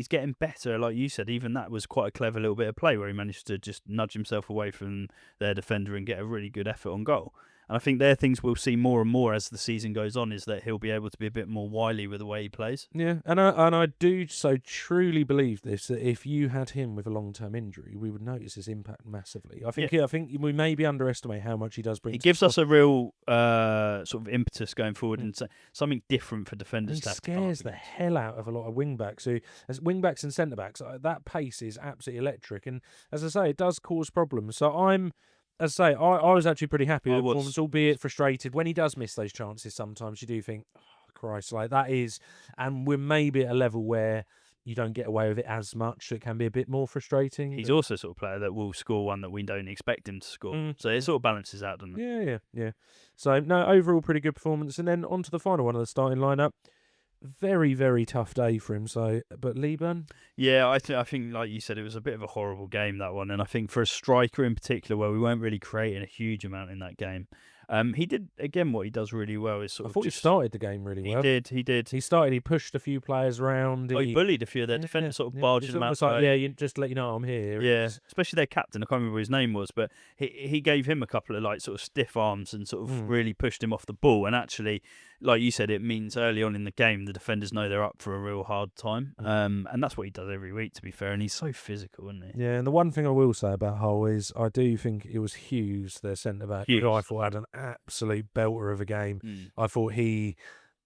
getting better, like you said. Even that was quite a clever little bit of play where he managed to just nudge himself away from their defender and get a really good effort on goal. And I think they're things we'll see more and more as the season goes on, is that he'll be able to be a bit more wily with the way he plays. Yeah, and I do so truly believe this, that if you had him with a long-term injury, we would notice his impact massively. I think we maybe underestimate how much he does bring. He gives us a real sort of impetus going forward and something different for defenders to have to scares the hell out of a lot of wing-backs. Who, as wing-backs and centre-backs, that pace is absolutely electric. And as I say, it does cause problems. So as I say, I was actually pretty happy with the performance, albeit frustrated. When he does miss those chances, sometimes you do think, oh, Christ, like that is... And we're maybe at a level where you don't get away with it as much, so it can be a bit more frustrating. He's also sort of player that will score one that we don't expect him to score. So it sort of balances out, doesn't it? Yeah. So, no, overall pretty good performance. And then on to the final one of the starting lineup. Very, very tough day for him. So, but Liban? Yeah, I think, like you said, it was a bit of a horrible game, that one. And I think for a striker in particular, where we weren't really creating a huge amount in that game, he did, again, what he does really well is I thought he started the game really well. He did. He started, he pushed a few players around. He bullied a few of their defenders, sort of barging them outside. Like, you just let you know I'm here. Yeah, especially their captain. I can't remember what his name was, but he gave him a couple of like sort of stiff arms and sort of really pushed him off the ball. And actually, like you said, it means early on in the game the defenders know they're up for a real hard time, and that's what he does every week, to be fair. And he's so physical, isn't he? Yeah, and the one thing I will say about Hull is I do think it was Hughes, their centre back, who I thought had an absolute belter of a game. I thought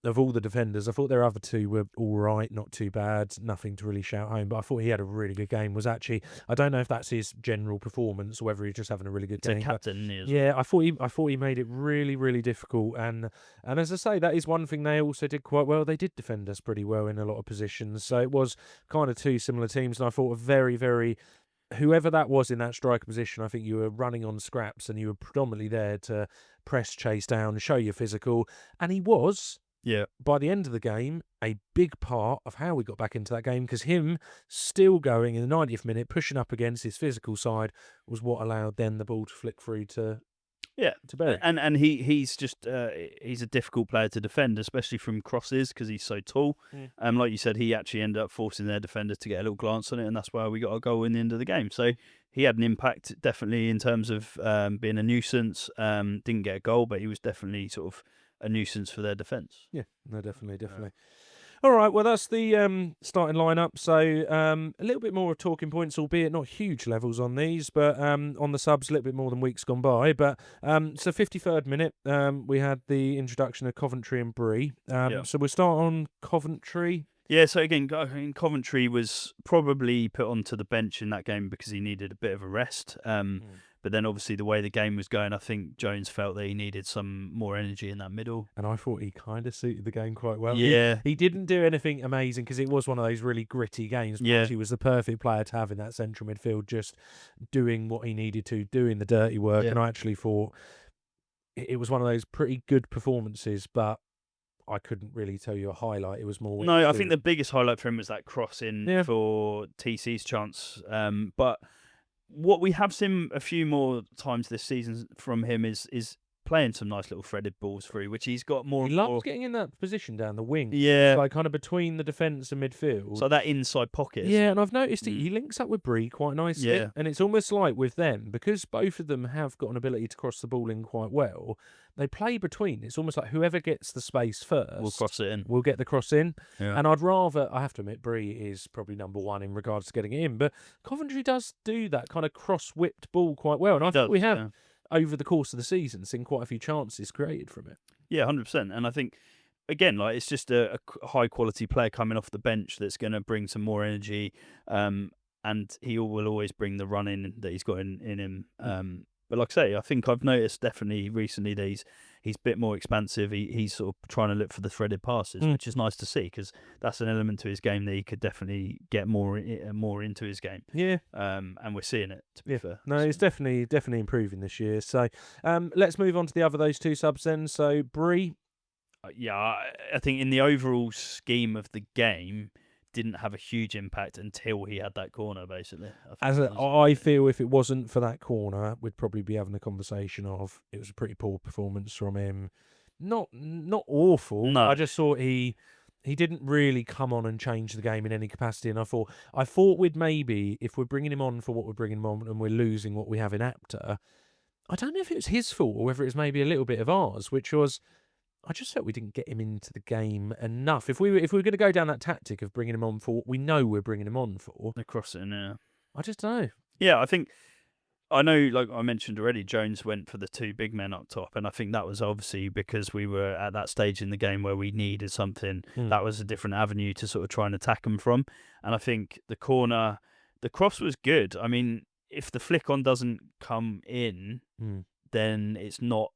of all the defenders, I thought their other two were all right, not too bad, nothing to really shout home. But I thought he had a really good game. Was actually, I don't know if that's his general performance or whether he's just having a really good game. He's a captain, isn't he? Yeah, I thought he made it really, really difficult. And as I say, that is one thing they also did quite well. They did defend us pretty well in a lot of positions. So it was kind of two similar teams, and I thought very, very. Whoever that was in that striker position, I think you were running on scraps and you were predominantly there to press, chase down, show your physical. And he was, by the end of the game, a big part of how we got back into that game, because him still going in the 90th minute, pushing up against his physical side, was what allowed then the ball to flick through to Berry. And he's just he's a difficult player to defend, especially from crosses, because he's so tall. Like you said, he actually ended up forcing their defender to get a little glance on it, and that's why we got a goal in the end of the game. So he had an impact definitely in terms of being a nuisance. Didn't get a goal, but he was definitely sort of a nuisance for their defence. Yeah, no, definitely. All right, well, that's the starting lineup. So a little bit more of talking points, albeit not huge levels on these, but on the subs, a little bit more than weeks gone by. But so 53rd minute, we had the introduction of Coventry and Bree. So we'll start on Coventry. Yeah, so again, Coventry was probably put onto the bench in that game because he needed a bit of a rest. But then obviously the way the game was going, I think Jones felt that he needed some more energy in that middle. And I thought he kind of suited the game quite well. Yeah. He didn't do anything amazing because it was one of those really gritty games. Yeah. He was the perfect player to have in that central midfield, just doing what he needed to, doing the dirty work. And I actually thought it was one of those pretty good performances, but I couldn't really tell you a highlight. It was more... No, I think the biggest highlight for him was that cross in for TC's chance. But what we have seen a few more times this season from him is playing some nice little threaded balls through, which he's got more. He loves getting in that position down the wing. Yeah, like kind of between the defence and midfield. So that inside pocket. Yeah, and I've noticed he links up with Bree quite nicely. Yeah, and it's almost like with them, because both of them have got an ability to cross the ball in quite well. They play between. It's almost like whoever gets the space first will cross it in. Will get the cross in. Yeah. And I'd rather, I have to admit, Bree is probably number one in regards to getting it in. But Coventry does do that kind of cross-whipped ball quite well. And I think we have, over the course of the season, seen quite a few chances created from it. Yeah, 100%. And I think, again, like it's just a high-quality player coming off the bench that's going to bring some more energy. And he will always bring the run in that he's got in him. But like I say, I think I've noticed definitely recently that he's a bit more expansive. He's sort of trying to look for the threaded passes, which is nice to see because that's an element to his game that he could definitely get more into his game. Yeah. And we're seeing it, to be fair. No, it's definitely improving this year. So let's move on to the other those two subs then. So Bree. Yeah, I think in the overall scheme of the game, didn't have a huge impact until he had that corner, basically. I feel if it wasn't for that corner, we'd probably be having a conversation of it was a pretty poor performance from him. Not awful. No. I just thought he didn't really come on and change the game in any capacity. And I thought we'd maybe, if we're bringing him on for what we're bringing him on and we're losing what we have in Apter, I don't know if it was his fault or whether it was maybe a little bit of ours, which was... I just felt we didn't get him into the game enough. If we were going to go down that tactic of bringing him on for what we know we're bringing him on for, the crossing, yeah. I just don't know. Yeah, I know, like I mentioned already, Jones went for the two big men up top, and I think that was obviously because we were at that stage in the game where we needed something. That was a different avenue to sort of try and attack them from. And I think the cross was good. I mean, if the flick on doesn't come in, then it's not.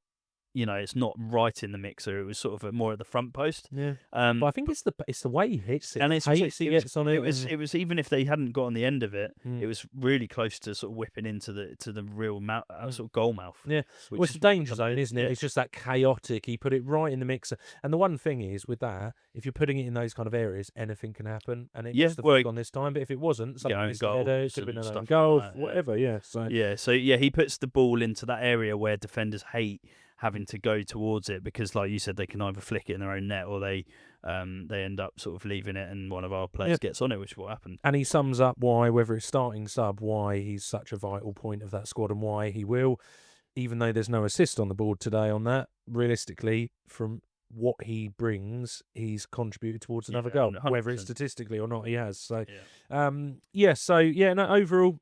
It's not right in the mixer. It was sort of more at the front post. Yeah. But I think it's the way he hits it. And it's he gets on it. It was even if they hadn't got on the end of it, it was really close to sort of whipping into the real sort of goal mouth. Yeah. Well, it's a danger zone, isn't it? Yeah. It's just that chaotic. He put it right in the mixer. And the one thing is with that, if you're putting it in those kind of areas, anything can happen. And it's the flick on this time. But if it wasn't, something it could have been an own goal, whatever. Yeah. So he puts the ball into that area where defenders hate having to go towards it because, like you said, they can either flick it in their own net or they end up sort of leaving it and one of our players gets on it, which is what happened. And he sums up why, whether it's starting sub, why he's such a vital point of that squad and why he will, even though there's no assist on the board today on that, realistically, from what he brings, he's contributed towards another goal, 100%. whether it's statistically or not, he has. So, yeah. no, overall,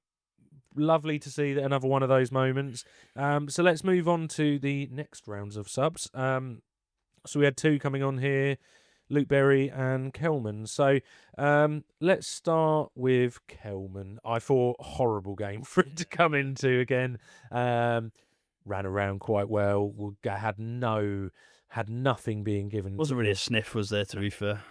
lovely to see another one of those moments. So let's move on to the next rounds of subs. So we had 2 coming on here, Luke Berry and Kelman. So let's start with Kelman. I thought horrible game for him to come into again. Ran around quite well. Had nothing being given. Wasn't really a sniff, was there, to be fair?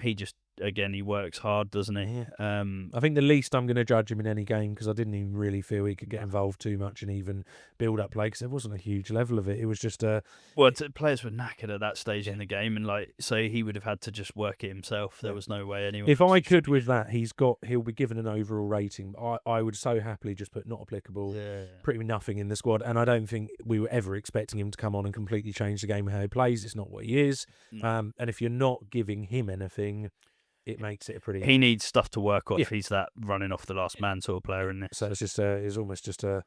He just, again, he works hard, doesn't he? I think the least I'm going to judge him in any game, because I didn't even really feel he could get involved too much and even build up play, because there wasn't a huge level of it. It was just players were knackered at that stage in the game, and so he would have had to just work it himself. There was no way anyone. If I could with that, he'll be given an overall rating. I would so happily just put not applicable, pretty nothing in the squad, and I don't think we were ever expecting him to come on and completely change the game how he plays. It's not what he is, and if you're not giving him anything, it makes it a pretty. He needs stuff to work off. He's that running off the last man sort of player in this. So it's just it's almost just a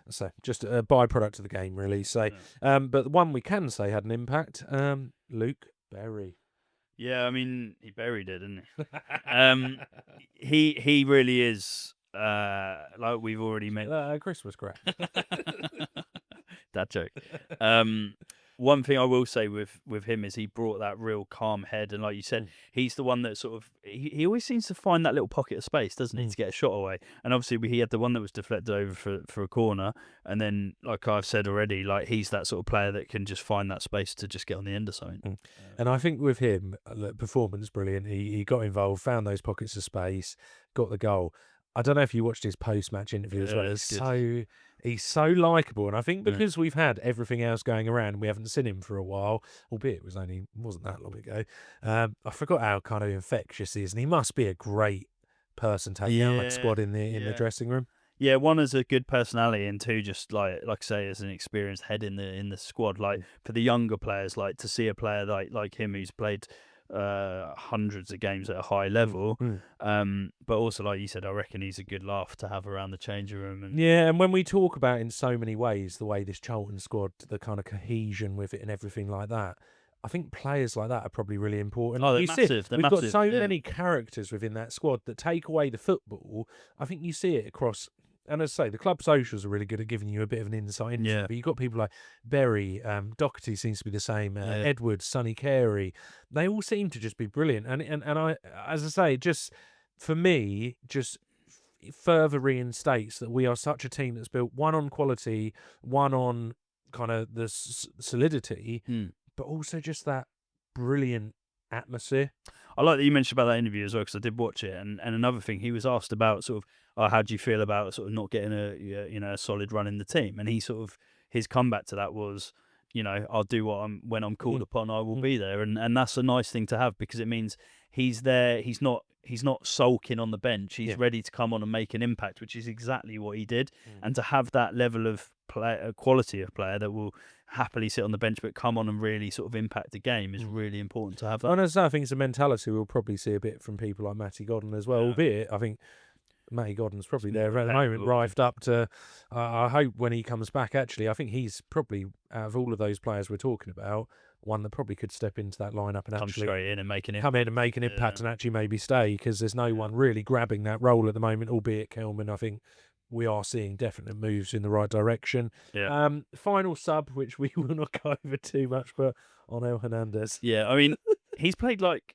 byproduct of the game, really. So, but the one we can say had an impact, Luke Berry. Yeah, I mean, he buried it, didn't he? He really is, like we've already made. Christmas crap. That joke. One thing I will say with him is he brought that real calm head, and like you said, he's the one that sort of he always seems to find that little pocket of space, doesn't he, to get a shot away. And obviously he had the one that was deflected over for a corner, and then like I've said already, like he's that sort of player that can just find that space to just get on the end of something. And I think with him, the performance brilliant. He got involved, found those pockets of space, got the goal. I don't know if you watched his post-match interview as well. He's so likeable, and I think because we've had everything else going around, we haven't seen him for a while, albeit it wasn't that long ago. I forgot how kind of infectious he is, and he must be a great person taking out that squad in the dressing room. Yeah, one is a good personality, and 2 just like I say, as an experienced head in the squad. Like for the younger players, like to see a player like him who's played hundreds of games at a high level, but also like you said, I reckon he's a good laugh to have around the changing room. And when we talk about in so many ways the way this Charlton squad, the kind of cohesion with it and everything like that, I think players like that are probably really important. Oh, they're massive. We've got so many characters within that squad that take away the football. I think you see it across. And as I say, the club socials are really good at giving you a bit of an insight into it. But you've got people like Berry, Doherty seems to be the same, Edwards, Sonny Carey. They all seem to just be brilliant. And I, as I say, just for me, just further reinstates that we are such a team that's built one on quality, one on kind of the solidity, but also just that brilliant atmosphere. I like that you mentioned about that interview as well, because I did watch it. And another thing, he was asked about sort of, how do you feel about sort of not getting a solid run in the team? And he sort of, his comeback to that was, I'll do when I'm called upon, I will be there. And that's a nice thing to have, because it means he's there. He's not sulking on the bench. He's ready to come on and make an impact, which is exactly what he did. And to have that level of quality of player that will happily sit on the bench but come on and really sort of impact the game is really important to have that. And as I think it's a mentality we'll probably see a bit from people like Matty Godden as well, albeit I think Matty Godden's probably there at the moment, rived up to. I hope when he comes back, actually, I think he's probably, out of all of those players we're talking about, one that probably could step into that lineup and come actually straight in and make an impact and actually maybe stay, because there's no one really grabbing that role at the moment, albeit Kelman. I think we are seeing definite moves in the right direction. Final sub, which we will not go over too much, but Onel Hernandez. Yeah, I mean, he's played like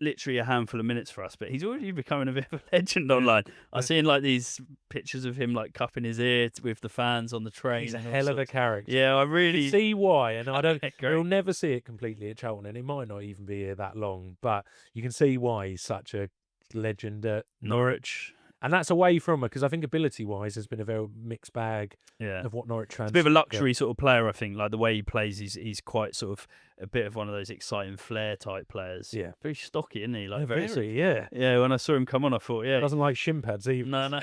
literally a handful of minutes for us, but he's already becoming a bit of a legend online. I've seen like these pictures of him like cupping his ear with the fans on the train. He's a hell of a character. Yeah, I really see why, and I don't. You'll never see it completely at Charlton, and it might not even be here that long, but you can see why he's such a legend at Norwich. And that's away from her, because I think ability-wise, there's been a very mixed bag of what Norwich transfer. It's a bit of a luxury sort of player, I think. Like the way he plays, he's quite sort of a bit of one of those exciting flair type players. Yeah, very stocky, isn't he? Like very, yeah. When I saw him come on, I thought, doesn't like shin pads either. No,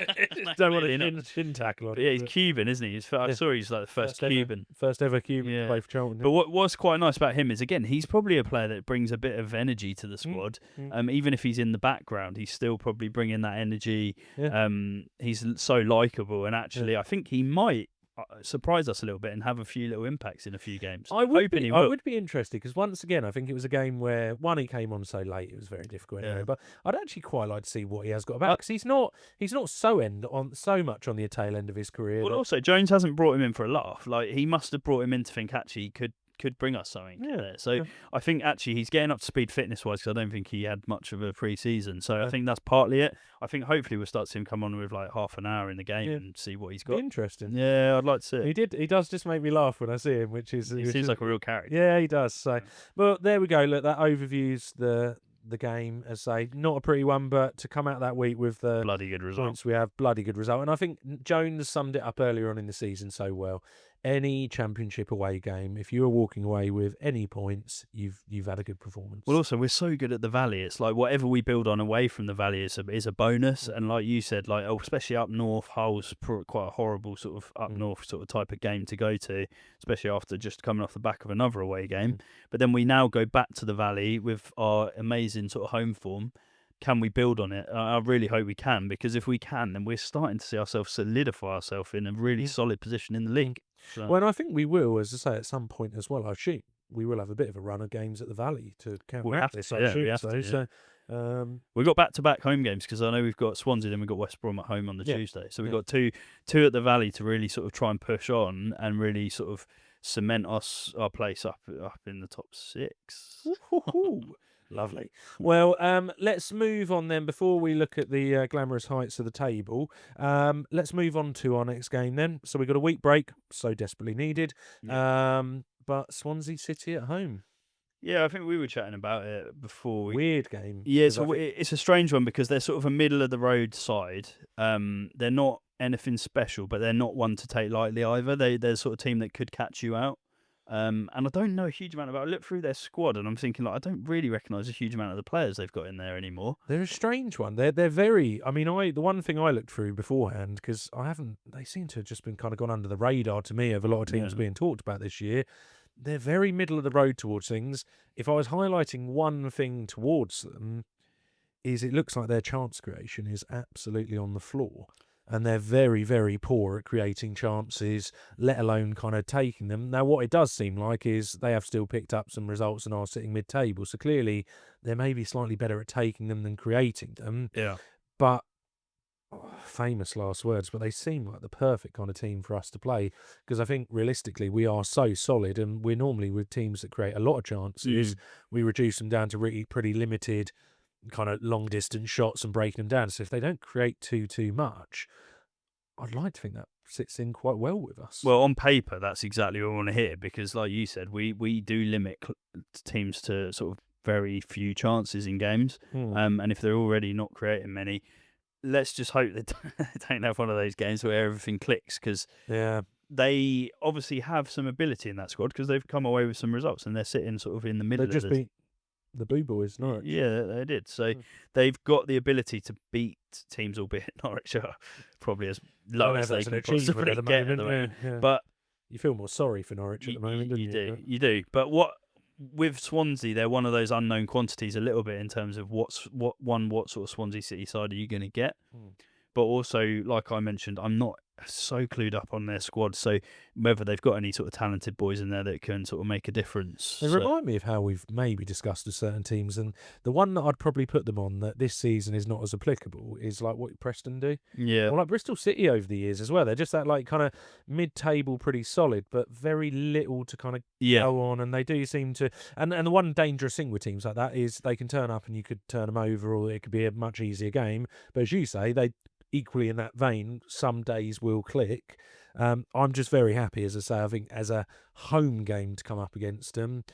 don't want a shin tackle on. Yeah, he's Cuban, isn't he? I saw he's like the first Cuban, first ever Cuban to play for Charlton. But what's quite nice about him is, again, he's probably a player that brings a bit of energy to the squad. Even if he's in the background, he's still probably bringing that energy. He's so likable, and actually, I think he might surprise us a little bit and have a few little impacts in a few games. I would be interested, because once again, I think it was a game where he came on so late, it was very difficult anyway. But I'd actually quite like to see what he has got about, because he's not so much on the tail end of his career. Well, also Jones hasn't brought him in for a laugh. Like, he must have brought him in to think actually he could bring us something. Yeah. So I think actually he's getting up to speed fitness wise, because I don't think he had much of a pre-season. So I think that's partly it. I think hopefully we'll start to see him come on with like half an hour in the game and see what he's got. Interesting. Yeah, I'd like to see it. He does just make me laugh when I see him, he seems like a real character. Yeah, he does. So, well, there we go. Look, that overviews the game, as I say, not a pretty one, but to come out that week with the bloody good result. Points we have, bloody good result. And I think Jones summed it up earlier on in the season so well. Any championship away game, if you are walking away with any points, you've had a good performance. Well, also we're so good at the Valley. It's like whatever we build on away from the Valley is a bonus. And like you said, like especially up north, Hull's quite a horrible sort of up north sort of type of game to go to, especially after just coming off the back of another away game. But then we now go back to the Valley with our amazing sort of home form. Can we build on it? I really hope we can, because if we can, then we're starting to see ourselves solidify ourselves in a really solid position in the league. So. Well, and I think we will, as I say, at some point as well. I assume we will have a bit of a run of games at the Valley to counteract this. We've got back-to-back home games, because I know we've got Swansea, then we've got West Brom at home on the Tuesday. So we've got two at the Valley to really sort of try and push on and really sort of cement our place up in the top 6. Lovely. Well, let's move on then. Before we look at the glamorous heights of the table, let's move on to our next game then. So we've got a week break, so desperately needed. But Swansea City at home. Yeah, I think we were chatting about it before. Weird game. Yeah, so it's a strange one, because they're sort of a middle of the road side. They're not anything special, but they're not one to take lightly either. They're the sort of team that could catch you out. And I don't know a huge amount about it. I look through their squad and I'm thinking, like, I don't really recognise a huge amount of the players they've got in there anymore. They're a strange one. They're very. I mean, the one thing I looked through beforehand, because they seem to have just been kind of gone under the radar to me of a lot of teams being talked about this year. They're very middle of the road towards things. If I was highlighting one thing towards them, is it looks like their chance creation is absolutely on the floor. And they're very, very poor at creating chances, let alone kind of taking them. Now, what it does seem like is they have still picked up some results and are sitting mid-table. So clearly, they're maybe slightly better at taking them than creating them. Yeah. But, famous last words, but they seem like the perfect kind of team for us to play. Because I think, realistically, we are so solid. And we're normally with teams that create a lot of chances. We reduce them down to really pretty limited kind of long distance shots and breaking them down. So if they don't create too much, I'd like to think that sits in quite well with us. Well, on paper, that's exactly what I want to hear, because like you said, we do limit teams to sort of very few chances in games. And if they're already not creating many, let's just hope they don't have one of those games where everything clicks, because they obviously have some ability in that squad, because they've come away with some results and they're sitting sort of in the middle of this. The Boo Boys, Norwich. Yeah, they did. So they've got the ability to beat teams, albeit Norwich are probably as low as they can possibly get at the moment. Yeah. But you feel more sorry for Norwich at the moment, don't you? You do. But with Swansea, they're one of those unknown quantities a little bit in terms of what sort of Swansea City side are you going to get. But also, like I mentioned, I'm not so clued up on their squad, so whether they've got any sort of talented boys in there that can sort of make a difference. They remind me of how we've maybe discussed with certain teams, and the one that I'd probably put them on that this season is not as applicable is like what Preston do. Yeah. Or like Bristol City over the years as well. They're just that like kind of mid-table, pretty solid, but very little to kind of go on, and they do seem to. And the one dangerous thing with teams like that is they can turn up and you could turn them over, or it could be a much easier game. But as you say, they equally in that vein, some days will click. I'm just very happy, as I say, I think as a home game to come up against them,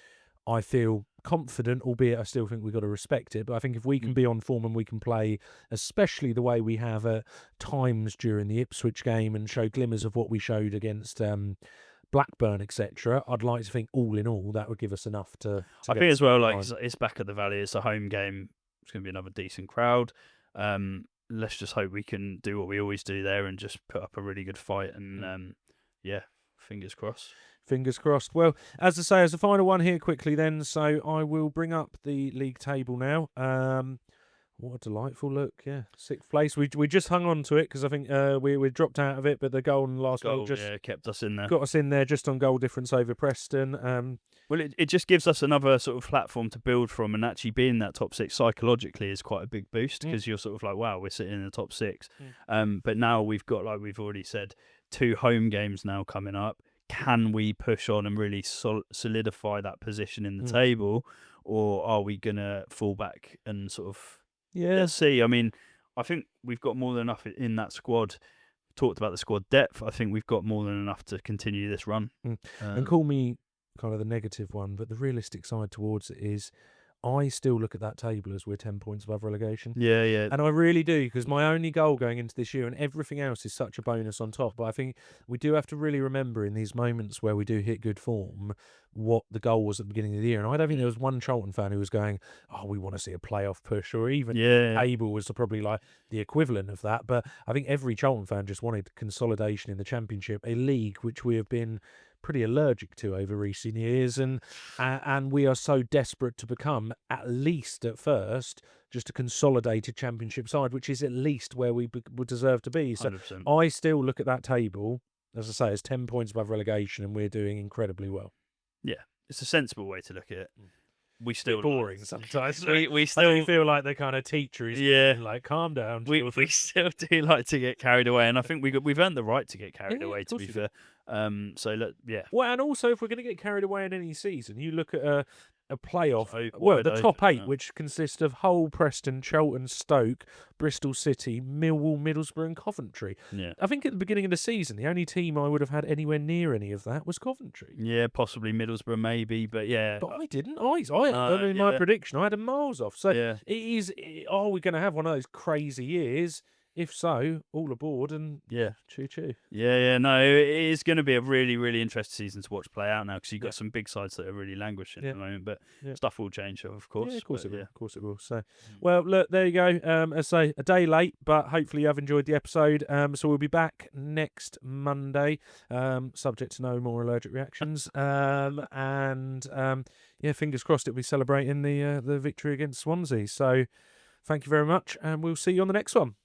I feel confident, albeit I still think we've got to respect it. But I think if we can be on form and we can play, especially the way we have at times during the Ipswich game and show glimmers of what we showed against Blackburn, etc., I'd like to think all in all that would give us enough to I think as well, like it's back at the Valley, it's a home game, it's going to be another decent crowd. Let's just hope we can do what we always do there and just put up a really good fight. And fingers crossed. Fingers crossed. Well, as I say, as a final one here quickly then, so I will bring up the league table now. What a delightful look. Yeah, 6th place. We just hung on to it because I think we dropped out of it, but the goal in the last week just kept us in there. Got us in there just on goal difference over Preston. Well, it just gives us another sort of platform to build from, and actually being that top 6 psychologically is quite a big boost because you're sort of like, wow, we're sitting in the top 6. But now we've got, like we've already said, 2 home games now coming up. Can we push on and really solidify that position in the table, or are we gonna fall back and sort of let's see? I mean, I think we've got more than enough in that squad. Talked about the squad depth. I think we've got more than enough to continue this run. And call me kind of the negative one, but the realistic side towards it is I still look at that table as we're 10 points above relegation. Yeah. And I really do, because my only goal going into this year, and everything else is such a bonus on top, but I think we do have to really remember in these moments where we do hit good form what the goal was at the beginning of the year. And I don't think there was one Charlton fan who was going, oh, we want to see a playoff push, or even table was probably like the equivalent of that. But I think every Charlton fan just wanted consolidation in the Championship, a league which we have been pretty allergic to over recent years, and we are so desperate to become, at least at first, just a consolidated Championship side, which is at least where we would deserve to be. So 100%. I still look at that table, as I say, as 10 points above relegation, and we're doing incredibly well. Yeah, it's a sensible way to look at it. We still boring sometimes. we still I do feel like the kind of teacher is like, calm down. We still do like to get carried away, and I think we've earned the right to get carried away. To be fair, so look, Well, and also if we're going to get carried away in any season, you look at a playoff. The top 8, which consists of Hull, Preston, Charlton, Stoke, Bristol City, Millwall, Middlesbrough, and Coventry. Yeah, I think at the beginning of the season, the only team I would have had anywhere near any of that was Coventry. Yeah, possibly Middlesbrough, maybe, but yeah. But I didn't. My prediction, I had them miles off. So it is. Are we going to have one of those crazy years? If so, all aboard and choo-choo. Yeah, no, it is going to be a really, really interesting season to watch play out now because you've got some big sides that are really languishing at the moment, but stuff will change, of course. Yeah, of course it will. Of course it will. So, well, look, there you go. As I say, a day late, but hopefully you have enjoyed the episode. So we'll be back next Monday, subject to no more allergic reactions. Fingers crossed it'll be celebrating the victory against Swansea. So thank you very much, and we'll see you on the next one.